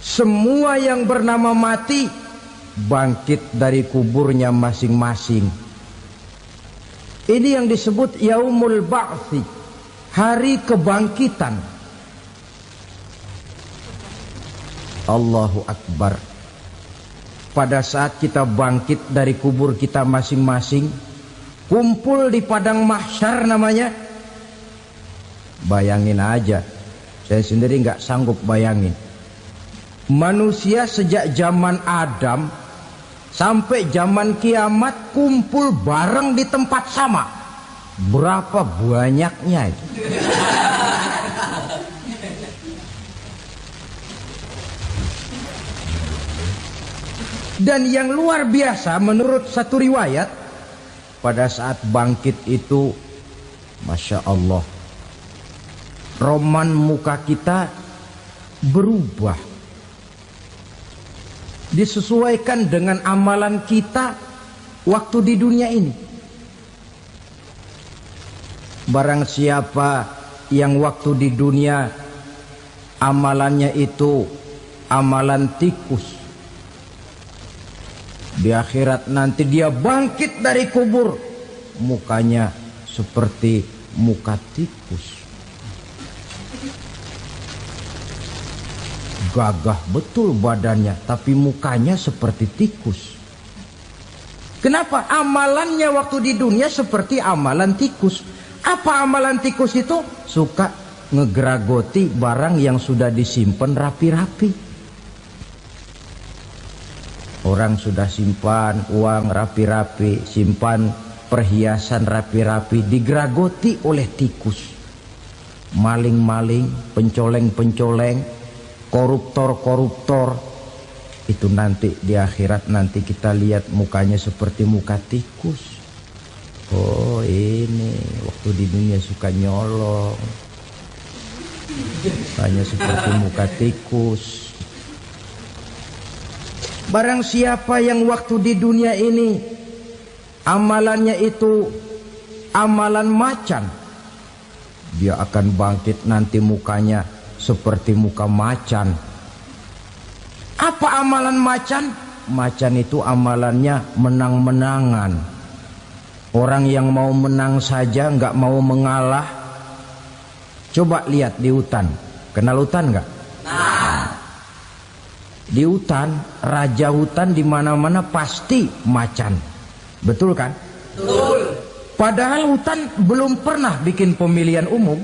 Semua yang bernama mati bangkit dari kuburnya masing-masing. Ini yang disebut Yaumul Ba'thi, hari kebangkitan. Allahu Akbar. Pada saat kita bangkit dari kubur kita masing-masing, kumpul di padang mahsyar namanya. Bayangin aja, saya sendiri nggak sanggup bayangin. Manusia sejak zaman Adam sampai zaman kiamat kumpul bareng di tempat sama. Berapa banyaknya itu? Dan yang luar biasa menurut satu riwayat, pada saat bangkit itu, Masya Allah, roman muka kita berubah, disesuaikan dengan amalan kita waktu di dunia ini. Barang siapa yang waktu di dunia amalannya itu amalan tikus, di akhirat nanti dia bangkit dari kubur, mukanya seperti muka tikus. Gagah betul badannya, tapi mukanya seperti tikus. Kenapa? Amalannya waktu di dunia seperti amalan tikus. Apa amalan tikus itu? Suka ngegeragoti barang yang sudah disimpan rapi-rapi. Orang sudah simpan uang rapi-rapi, simpan perhiasan rapi-rapi, digeragoti oleh tikus. Maling-maling, pencoleng-pencoleng, koruptor-koruptor. Itu nanti di akhirat nanti kita lihat mukanya seperti muka tikus. Oh ini waktu di dunia suka nyolong, mukanya seperti muka tikus. Barang siapa yang waktu di dunia ini amalannya itu amalan macan, dia akan bangkit nanti mukanya seperti muka macan. Apa amalan macan? Macan itu amalannya menang-menangan. Orang yang mau menang saja nggak mau mengalah. Coba lihat di hutan. Kenal hutan nggak? Di hutan, raja hutan di mana-mana pasti macan. Betul kan? Betul. Padahal hutan belum pernah bikin pemilihan umum.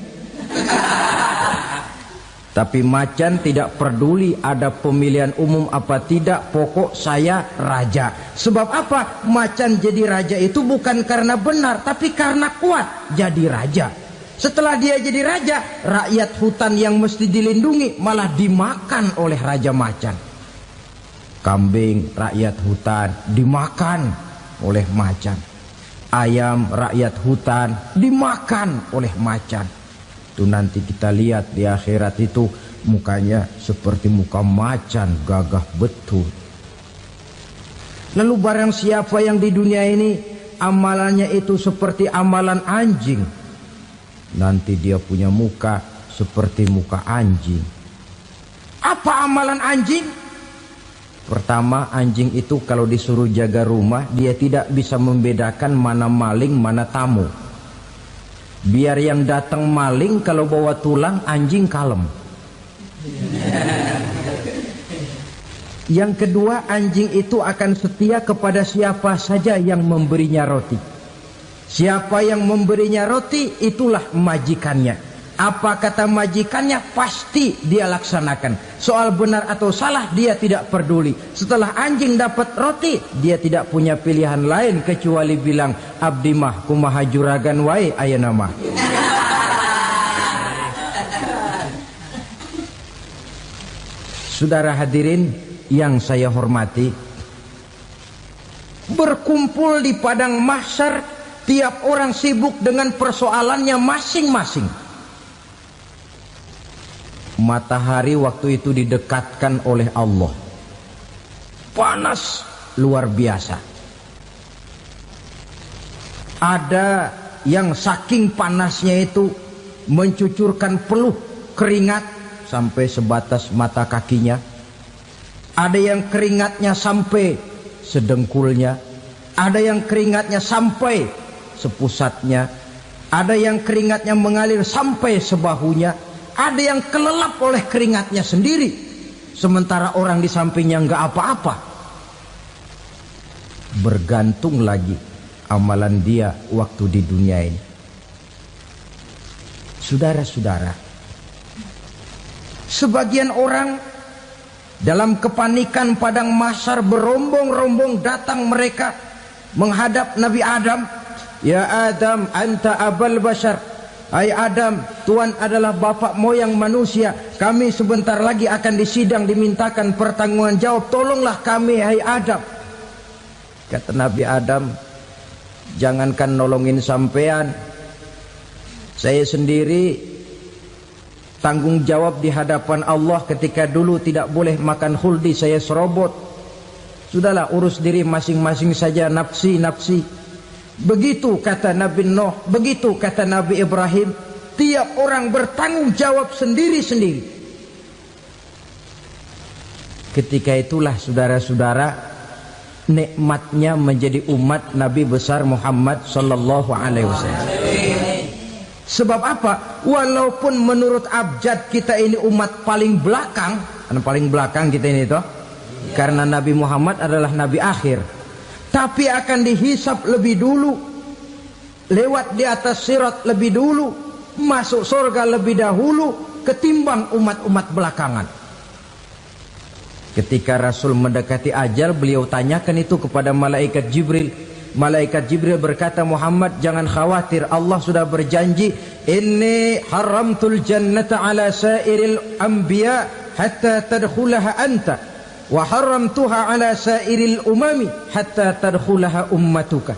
Tapi macan tidak peduli ada pemilihan umum apa tidak, pokok saya raja. Sebab apa? Macan jadi raja itu bukan karena benar, tapi karena kuat jadi raja. Setelah dia jadi raja, rakyat hutan yang mesti dilindungi malah dimakan oleh raja macan. Kambing rakyat hutan dimakan oleh macan. Ayam rakyat hutan dimakan oleh macan. Itu nanti kita lihat di akhirat itu mukanya seperti muka macan, gagah betul. Lalu barang siapa yang di dunia ini amalannya itu seperti amalan anjing, nanti dia punya muka seperti muka anjing. Apa amalan anjing? Pertama, anjing itu kalau disuruh jaga rumah, dia tidak bisa membedakan mana maling, mana tamu. Biar yang datang maling, kalau bawa tulang, anjing kalem. Yang kedua, anjing itu akan setia kepada siapa saja yang memberinya roti. Siapa yang memberinya roti, itulah majikannya. Apa kata majikannya pasti dia laksanakan. Soal benar atau salah dia tidak peduli. Setelah anjing dapat roti, dia tidak punya pilihan lain kecuali bilang, abdi mah kumaha juragan wae ayeuna mah. Saudara hadirin yang saya hormati, berkumpul di padang mahsyar, tiap orang sibuk dengan persoalannya masing-masing. Matahari waktu itu didekatkan oleh Allah. Panas luar biasa. Ada yang saking panasnya itu mencucurkan peluh keringat sampai sebatas mata kakinya. Ada yang keringatnya sampai sedengkulnya. Ada yang keringatnya sampai sepusatnya. Ada yang keringatnya mengalir sampai sebahunya. Ada yang kelelap oleh keringatnya sendiri, sementara orang di sampingnya nggak apa-apa. Bergantung lagi amalan dia waktu di dunia ini. Saudara-saudara, sebagian orang dalam kepanikan padang mahsyar berombong-rombong datang mereka menghadap Nabi Adam. Ya Adam, anta abal bashar. Hai Adam, Tuhan adalah bapak moyang manusia. Kami sebentar lagi akan disidang, dimintakan pertanggungan jawab. Tolonglah kami, hai Adam. Kata Nabi Adam, jangankan nolongin sampean, saya sendiri tanggung jawab di hadapan Allah ketika dulu tidak boleh makan khuldi, saya serobot. Sudahlah, urus diri masing-masing saja, nafsi. Begitu kata Nabi Nuh, begitu kata Nabi Ibrahim. Tiap orang bertanggung jawab sendiri-sendiri. Ketika itulah saudara-saudara, nikmatnya menjadi umat Nabi besar Muhammad sallallahu alaihi wasallam. Sebab apa? Walaupun menurut abjad kita ini umat paling belakang, paling belakang kita ini toh, karena Nabi Muhammad adalah Nabi akhir, tapi akan dihisap lebih dulu, lewat di atas sirat lebih dulu, masuk surga lebih dahulu ketimbang umat-umat belakangan. Ketika Rasul mendekati ajal, beliau tanyakan itu kepada malaikat Jibril. Malaikat Jibril berkata, Muhammad jangan khawatir, Allah sudah berjanji, inni haramtul jannata ala sairil anbiya hatta tadkhulaha anta wa haramtuha ala sairil umami hatta tadkhulaha ummatuka.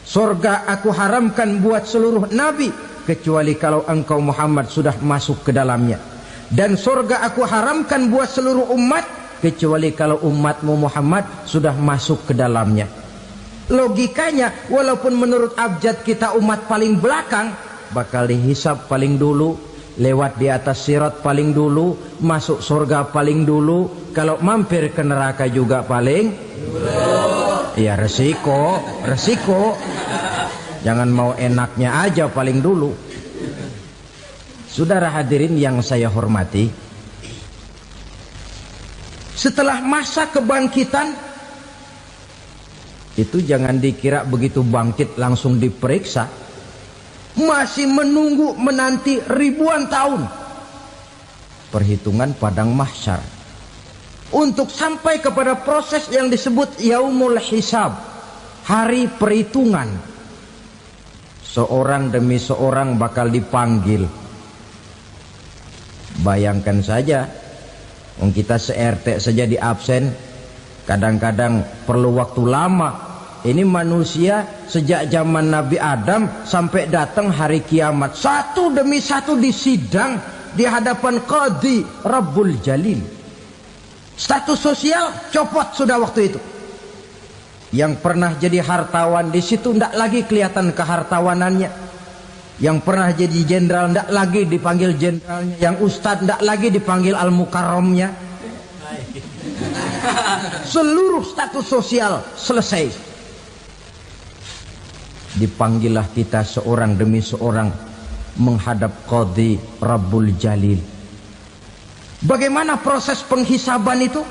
Surga aku haramkan buat seluruh nabi kecuali kalau engkau Muhammad sudah masuk ke dalamnya, dan surga aku haramkan buat seluruh umat kecuali kalau umatmu Muhammad sudah masuk ke dalamnya. Logikanya, walaupun menurut abjad kita umat paling belakang, bakal dihisap paling dulu, lewat di atas sirat paling dulu, masuk surga paling dulu, kalau mampir ke neraka juga paling dulu. Ya resiko. Jangan mau enaknya aja paling dulu. Saudara hadirin yang saya hormati, setelah masa kebangkitan itu jangan dikira begitu bangkit langsung diperiksa. Masih menunggu menanti ribuan tahun perhitungan padang mahsyar untuk sampai kepada proses yang disebut yaumul hisab, hari perhitungan. Seorang demi seorang bakal dipanggil. Bayangkan saja, kita se-RT saja di absen, kadang-kadang perlu waktu lama. Ini manusia sejak zaman Nabi Adam sampai datang hari kiamat, satu demi satu disidang di hadapan Qadhi Rabbul Jalil. Status sosial copot sudah waktu itu. Yang pernah jadi hartawan di situ tidak lagi kelihatan kehartawanannya. Yang pernah jadi jenderal tidak lagi dipanggil jenderalnya. Yang ustadz tidak lagi dipanggil al-mukarramnya. Seluruh status sosial selesai. Dipanggillah kita seorang demi seorang menghadap Qadhi Rabbul Jalil. Bagaimana proses penghisaban itu?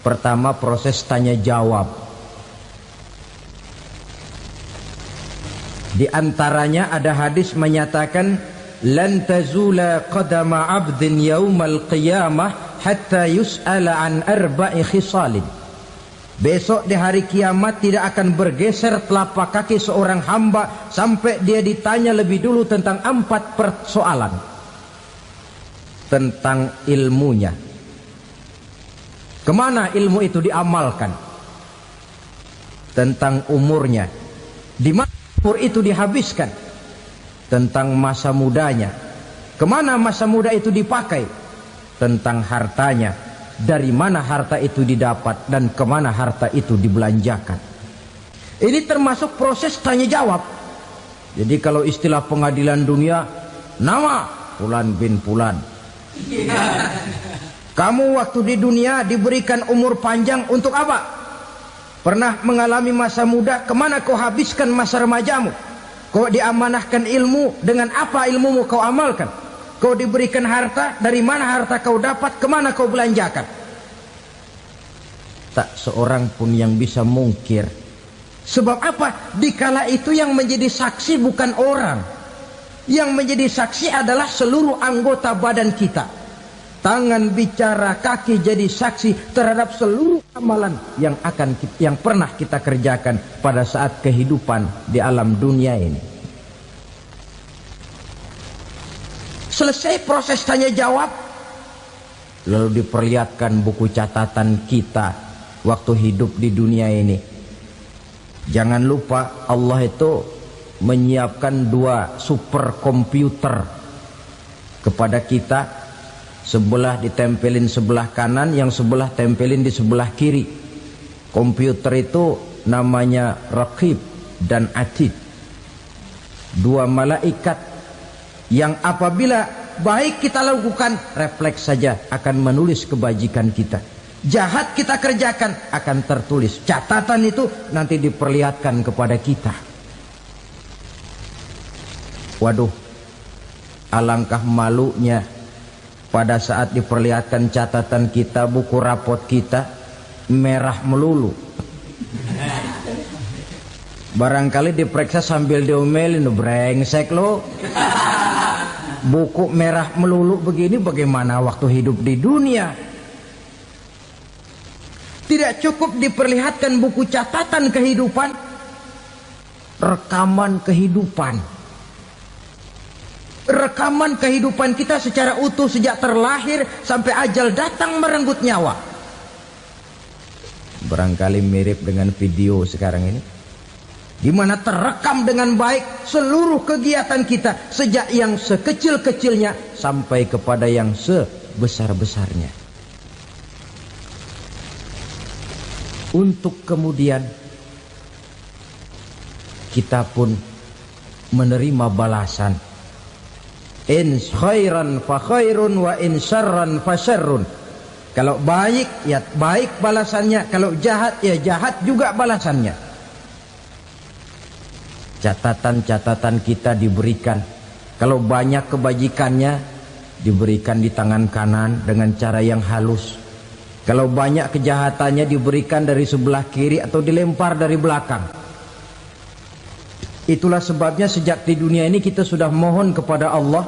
Pertama, proses tanya jawab. Di antaranya ada hadis menyatakan, lan tazula qadama 'abdin yaumal qiyamah hatta yus'ala an arba'i khisalin. Besok di hari kiamat tidak akan bergeser telapak kaki seorang hamba sampai dia ditanya lebih dulu tentang 4 persoalan. Tentang ilmunya. Kemana ilmu itu diamalkan? Tentang umurnya. Di mana umur itu dihabiskan? Tentang masa mudanya. Kemana masa muda itu dipakai? tentang hartanya, dari mana harta itu didapat dan kemana harta itu dibelanjakan. Ini termasuk proses tanya jawab. Jadi kalau istilah pengadilan dunia, nama Fulan bin Fulan. Kamu waktu di dunia diberikan umur panjang untuk apa? Pernah mengalami masa muda, kemana kau habiskan masa remajamu? Kau diamanahkan ilmu, dengan apa ilmumu kau amalkan? Kau diberikan harta, dari mana harta kau dapat, kemana kau belanjakan? Tak seorang pun yang bisa mungkir. Sebab apa? Dikala itu yang menjadi saksi bukan orang. Yang menjadi saksi adalah seluruh anggota badan kita. Tangan bicara, kaki jadi saksi terhadap seluruh amalan yang pernah kita kerjakan pada saat kehidupan di alam dunia ini. Selesai proses tanya jawab, lalu diperlihatkan buku catatan kita waktu hidup di dunia ini. Jangan lupa Allah itu menyiapkan 2 superkomputer kepada kita. Sebelah ditempelin sebelah kanan, yang sebelah tempelin di sebelah kiri. Komputer itu namanya Raqib dan Atid. 2 malaikat yang apabila baik kita lakukan, refleks saja akan menulis kebajikan kita. Jahat kita kerjakan akan tertulis. Catatan itu nanti diperlihatkan kepada kita. Waduh, alangkah malunya pada saat diperlihatkan catatan kita, buku rapot kita merah melulu. Barangkali diperiksa sambil diomelin, brengsek lo. Buku merah melulu begini, bagaimana waktu hidup di dunia? Tidak cukup diperlihatkan buku catatan kehidupan, rekaman kehidupan. Rekaman kehidupan kita secara utuh sejak terlahir sampai ajal datang merenggut nyawa. Barangkali mirip dengan video sekarang ini, di mana terekam dengan baik seluruh kegiatan kita, sejak yang sekecil-kecilnya sampai kepada yang sebesar-besarnya. Untuk kemudian kita pun menerima balasan. In khairan fa khairun wa in syarran fa syarrun. Kalau baik ya baik balasannya, kalau jahat ya jahat juga balasannya. Catatan-catatan kita diberikan. Kalau banyak kebajikannya diberikan di tangan kanan dengan cara yang halus. Kalau banyak kejahatannya diberikan dari sebelah kiri atau dilempar dari belakang. Itulah sebabnya sejak di dunia ini kita sudah mohon kepada Allah.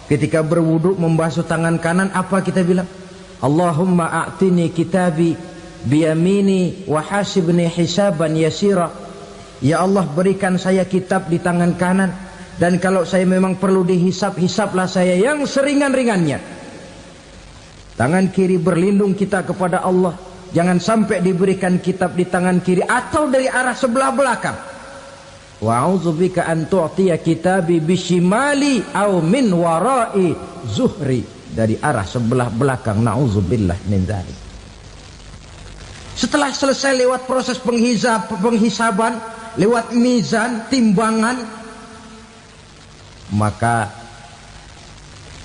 Ketika berwudu membasuh tangan kanan, apa kita bilang? Allahumma a'tini kitabi biyamini wa hasibni hisaban yasira. Ya Allah, berikan saya kitab di tangan kanan, dan kalau saya memang perlu dihisap, hisaplah saya yang seringan-ringannya. Tangan kiri berlindung kita kepada Allah, jangan sampai diberikan kitab di tangan kiri atau dari arah sebelah belakang. Wa a'udzubika an tu'tiya kitabi bishimali aw min wara'i zuhri, dari arah sebelah belakang. Na'udzubillah min dzalik. Setelah selesai lewat proses penghisaban, lewat mizan, timbangan, maka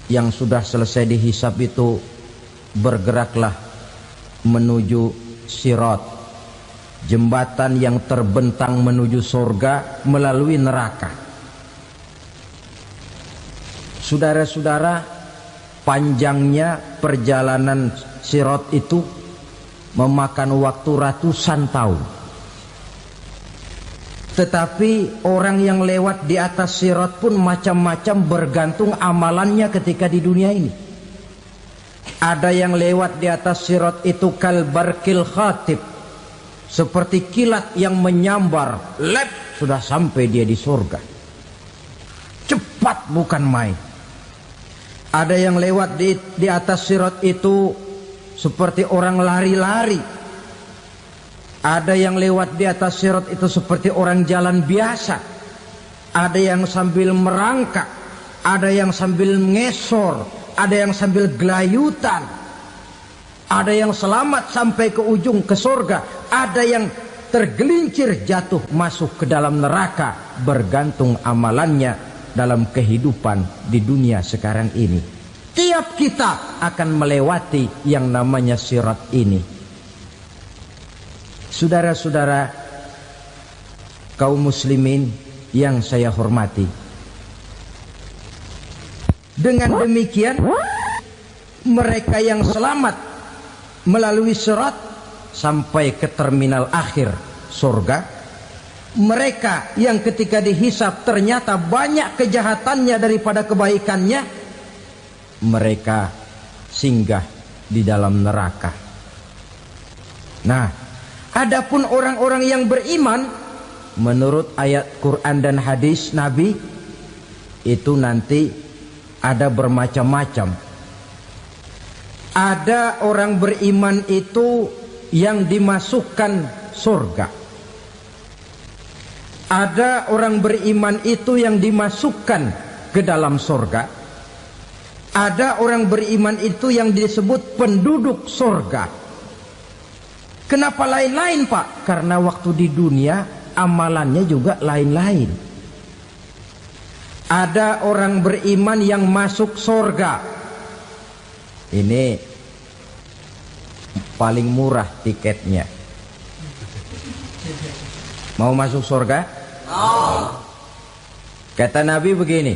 yang sudah selesai dihisab itu bergeraklah menuju sirat, jembatan yang terbentang menuju surga melalui neraka. Saudara-saudara, panjangnya perjalanan sirat itu memakan waktu ratusan tahun. Tetapi orang yang lewat di atas sirat pun macam-macam, bergantung amalannya ketika di dunia ini. Ada yang lewat di atas sirat itu kal barkil khatib, seperti kilat yang menyambar, lep, sudah sampai dia di surga. Cepat bukan main. Ada yang lewat di atas sirat itu seperti orang lari-lari. Ada yang lewat di atas sirat itu seperti orang jalan biasa. Ada yang sambil merangkak, ada yang sambil ngesor, ada yang sambil gelayutan, ada yang selamat sampai ke ujung ke surga, ada yang tergelincir jatuh masuk ke dalam neraka, bergantung amalannya dalam kehidupan di dunia sekarang ini. Tiap kita akan melewati yang namanya sirat ini. Saudara-saudara kaum muslimin yang saya hormati, dengan demikian mereka yang selamat melalui sirat sampai ke terminal akhir surga, mereka yang ketika dihisab ternyata banyak kejahatannya daripada kebaikannya, mereka singgah di dalam neraka. Nah, adapun orang-orang yang beriman menurut ayat Quran dan hadis Nabi itu nanti ada bermacam-macam. Ada orang beriman itu yang dimasukkan surga. Ada orang beriman itu yang dimasukkan ke dalam surga. Ada orang beriman itu yang disebut penduduk surga. Kenapa lain-lain, Pak? Karena waktu di dunia amalannya juga lain-lain. Ada orang beriman yang masuk surga. Ini paling murah tiketnya. Mau masuk surga? Kata Nabi begini,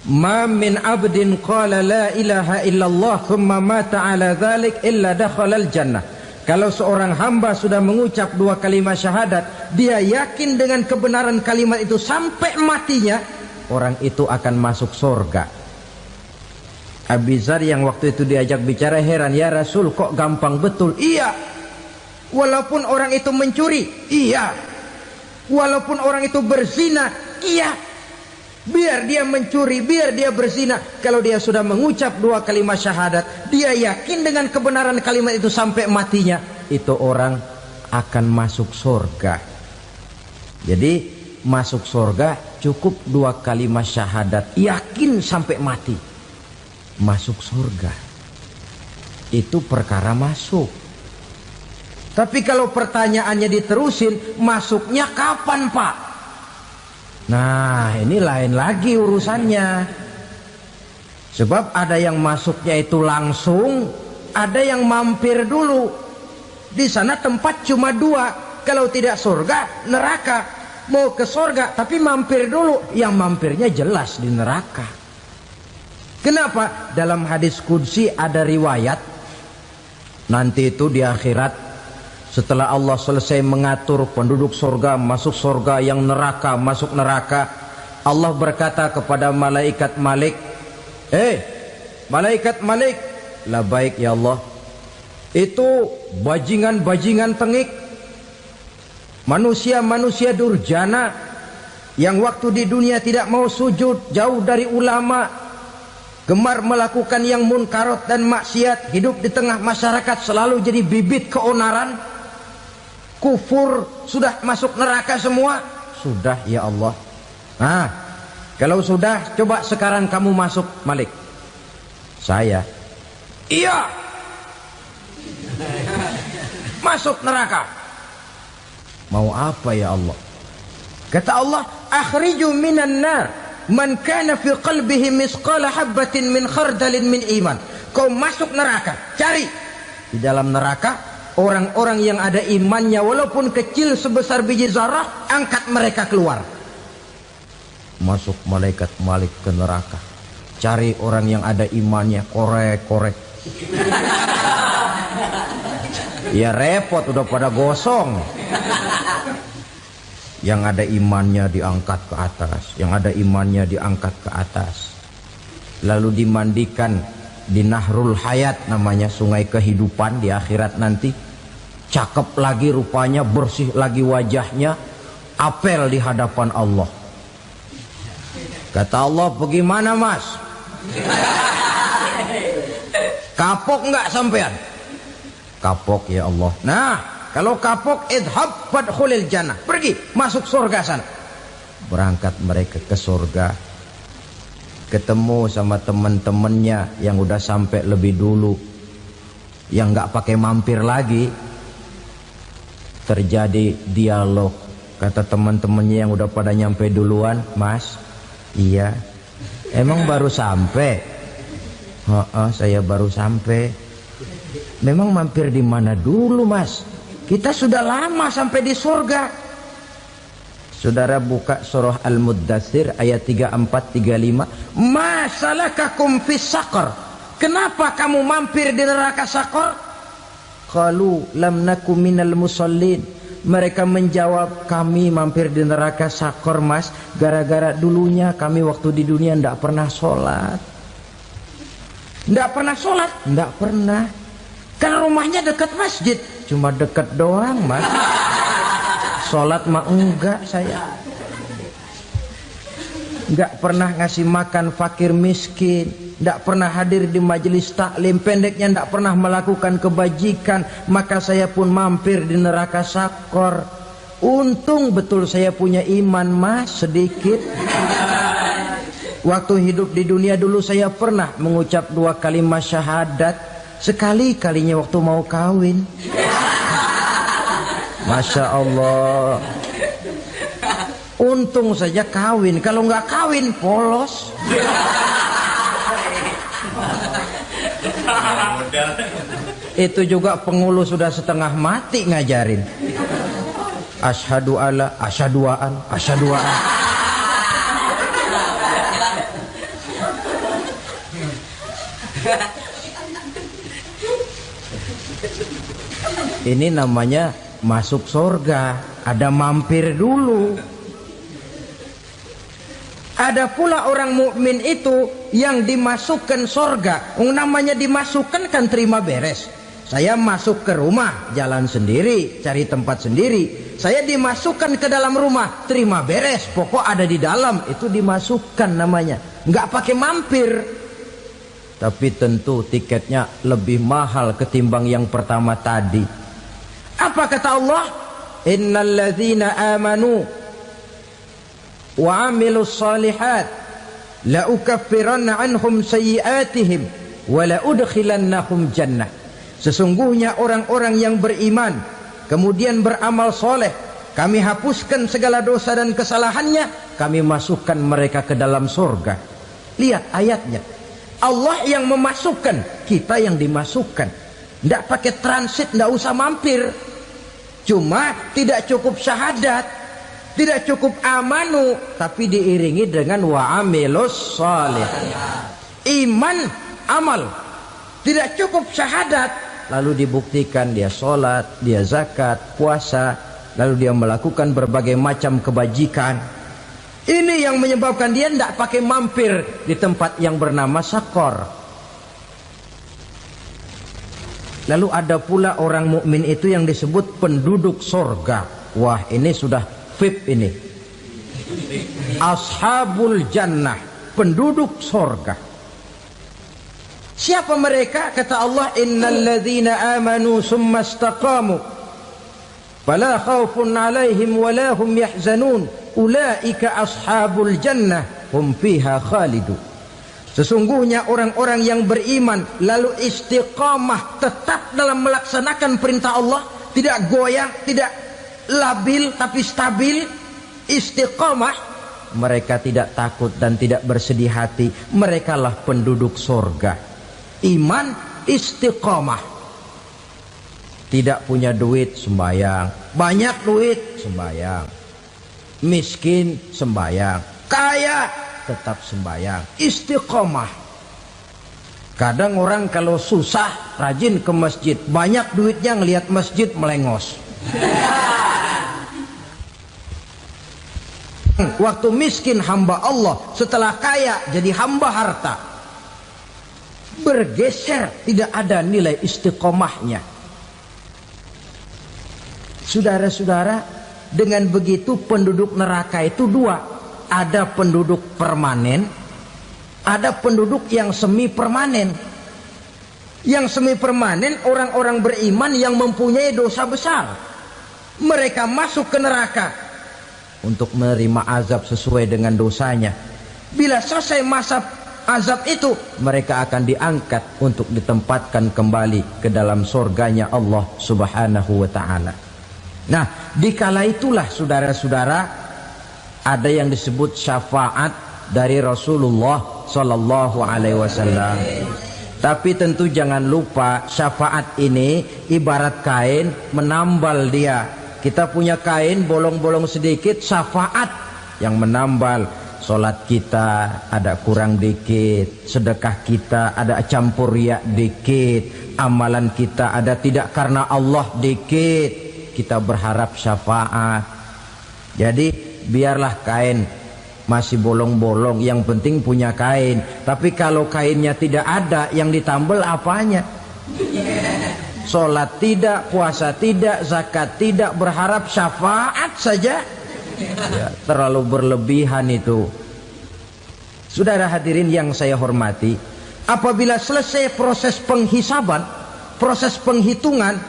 ma min abdin qala la ilaha illallah thumma mata ala dhalik illa dakhalal jannah. Kalau seorang hamba sudah mengucap dua kalimat syahadat, dia yakin dengan kebenaran kalimat itu sampai matinya, orang itu akan masuk surga. Abi Dzar yang waktu itu diajak bicara heran, ya Rasul kok gampang betul? Iya, walaupun orang itu mencuri, iya, walaupun orang itu berzina, iya, biar dia mencuri, biar dia berzina, kalau dia sudah mengucap dua kalimat syahadat, dia yakin dengan kebenaran kalimat itu sampai matinya, itu orang akan masuk surga. Jadi masuk surga cukup dua kalimat syahadat, yakin sampai mati, masuk surga. Itu perkara masuk. Tapi kalau pertanyaannya diterusin, masuknya kapan, Pak? Nah, ini lain lagi urusannya. Sebab ada yang masuknya itu langsung, ada yang mampir dulu. Di sana tempat cuma dua, kalau tidak surga, neraka. Mau ke surga tapi mampir dulu, yang mampirnya jelas di neraka. Kenapa? Dalam hadis qudsi ada riwayat, nanti itu di akhirat, setelah Allah selesai mengatur penduduk surga masuk surga, yang neraka masuk neraka, Allah berkata kepada malaikat Malik, malaikat Malik, labaik ya Allah, itu bajingan-bajingan tengik, manusia-manusia durjana yang waktu di dunia tidak mau sujud, jauh dari ulama, gemar melakukan yang munkarat dan maksiat, hidup di tengah masyarakat selalu jadi bibit keonaran, kufur, sudah masuk neraka semua. Sudah ya Allah. Nah, kalau sudah, coba sekarang kamu masuk, Malik. Saya, iya, masuk neraka. Mau apa ya Allah? Kata Allah, akhriju minan nar man kana fi qalbihi misqala habatin min khardalin min iman. Kau masuk neraka, cari di dalam neraka orang-orang yang ada imannya walaupun kecil sebesar biji zarah, angkat mereka keluar. Masuk malaikat Malik ke neraka, cari orang yang ada imannya, korek-korek. Ya repot, udah pada gosong. Yang ada imannya diangkat ke atas, yang ada imannya diangkat ke atas, lalu dimandikan di Nahrul Hayat, namanya sungai kehidupan di akhirat nanti. Cakep lagi rupanya, bersih lagi wajahnya, apel di hadapan Allah. Kata Allah, bagaimana mas? Kapok nggak sampean? Kapok ya Allah. Nah, kalau kapok, idhab fadkhulil jannah, pergi masuk surga sana. Berangkat mereka ke surga. ketemu sama teman-temannya yang udah sampai lebih dulu, yang nggak pakai mampir lagi. Terjadi dialog. Kata teman-temannya yang udah pada nyampe duluan, "Mas, iya, emang baru sampai?" "Oh, saya baru sampai." "Memang mampir di mana dulu, Mas? Kita sudah lama sampai di surga." Saudara buka surah Al-Muddatsir ayat 34-35. "Ma salakakum fis saqar?" Kenapa kamu mampir di neraka Saqar? Qalu lam naku minal musallin. Mereka menjawab, kami mampir di neraka Saqar, Mas, gara-gara dulunya kami waktu di dunia tidak pernah sholat. Tidak pernah sholat? Tidak pernah. Kan rumahnya dekat masjid. Cuma dekat doang, Mas. Sholat mah enggak saya. Enggak pernah ngasih makan fakir miskin, enggak pernah hadir di majelis taklim, pendeknya enggak pernah melakukan kebajikan. Maka saya pun mampir di neraka Saqar. Untung betul saya punya iman, Mas, sedikit. Waktu hidup di dunia dulu saya pernah mengucap 2 kalimat syahadat. Sekali-kalinya waktu mau kawin. Masya Allah. Untung saja kawin. Kalau nggak kawin polos. Itu juga pengulu sudah setengah mati ngajarin. Asyhadu alla, asyaduaan, asyaduaan. Ini namanya masuk surga, ada mampir dulu. Ada pula orang mukmin itu yang dimasukkan surga. Namanya dimasukkan kan terima beres. Saya masuk ke rumah, jalan sendiri, cari tempat sendiri. Saya dimasukkan ke dalam rumah, terima beres, pokok ada di dalam, itu dimasukkan namanya. Nggak pakai mampir. Tapi tentu tiketnya lebih mahal ketimbang yang pertama tadi. Apa kata Allah? Innal ladzina amanu wa 'amilus shalihat la ukaffiranna 'anhum sayyi'atihim wa la udkhilannahum jannah. Sesungguhnya orang-orang yang beriman kemudian beramal soleh, kami hapuskan segala dosa dan kesalahannya, kami masukkan mereka ke dalam surga. Lihat ayatnya. Allah yang memasukkan, kita yang dimasukkan. Tidak pakai transit, tidak usah mampir. Cuma tidak cukup syahadat, tidak cukup amanu, tapi diiringi dengan wa'amilus salih. Iman, amal. Tidak cukup syahadat, lalu dibuktikan dia sholat, dia zakat, puasa, lalu dia melakukan berbagai macam kebajikan. Ini yang menyebabkan dia tidak pakai mampir di tempat yang bernama Saqar. Lalu ada pula orang mukmin itu yang disebut penduduk surga. Wah, ini sudah VIP ini. Ashabul jannah, penduduk surga. Siapa mereka? Kata Allah, innal ladzina amanu summa istaqamu fala khaufun 'alaihim wala hum yahzanun ulaika ashabul jannah hum fiha khalidun. Sesungguhnya orang-orang yang beriman lalu istiqamah, tetap dalam melaksanakan perintah Allah, tidak goyang, tidak labil tapi stabil, istiqamah, mereka tidak takut dan tidak bersedih hati. Merekalah penduduk surga. Iman, istiqamah. Tidak punya duit, sembayang. Banyak duit, sembayang. Miskin, sembayang. Kaya, tetap sembahyang, istiqomah. Kadang orang kalau susah rajin ke masjid, banyak duitnya ngelihat masjid melengos. Waktu miskin hamba Allah, setelah kaya jadi hamba harta. Bergeser, tidak ada nilai istiqomahnya. Saudara-saudara, dengan begitu penduduk neraka itu dua. Ada penduduk permanen, ada penduduk yang semi permanen. Yang semi permanen orang-orang beriman yang mempunyai dosa besar. Mereka masuk ke neraka untuk menerima azab sesuai dengan dosanya. Bila selesai masa azab itu, mereka akan diangkat untuk ditempatkan kembali ke dalam surganya Allah Subhanahu wa ta'ala. Nah, dikala itulah saudara-saudara, ada yang disebut syafaat dari Rasulullah Sallallahu Alaihi Wasallam. Tapi tentu jangan lupa, syafaat ini ibarat kain menambal dia. Kita punya kain bolong-bolong sedikit, syafaat yang menambal. Solat kita ada kurang dikit, sedekah kita ada campur riak dikit, amalan kita ada tidak karena Allah dikit, kita berharap syafaat. Jadi biarlah kain masih bolong-bolong, yang penting punya kain. Tapi kalau kainnya tidak ada, yang ditambal apanya? Solat tidak, puasa tidak, zakat tidak, berharap syafaat saja. Ya, terlalu berlebihan itu. Saudara hadirin yang saya hormati, apabila selesai proses penghisaban, proses penghitungan,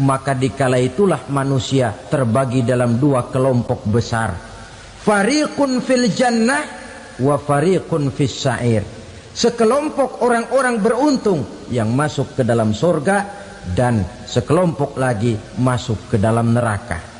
maka dikala itulah manusia terbagi dalam dua kelompok besar. Fariqun fil jannah wa fariqun fis sa'ir. Sekelompok orang-orang beruntung yang masuk ke dalam surga, dan sekelompok lagi masuk ke dalam neraka.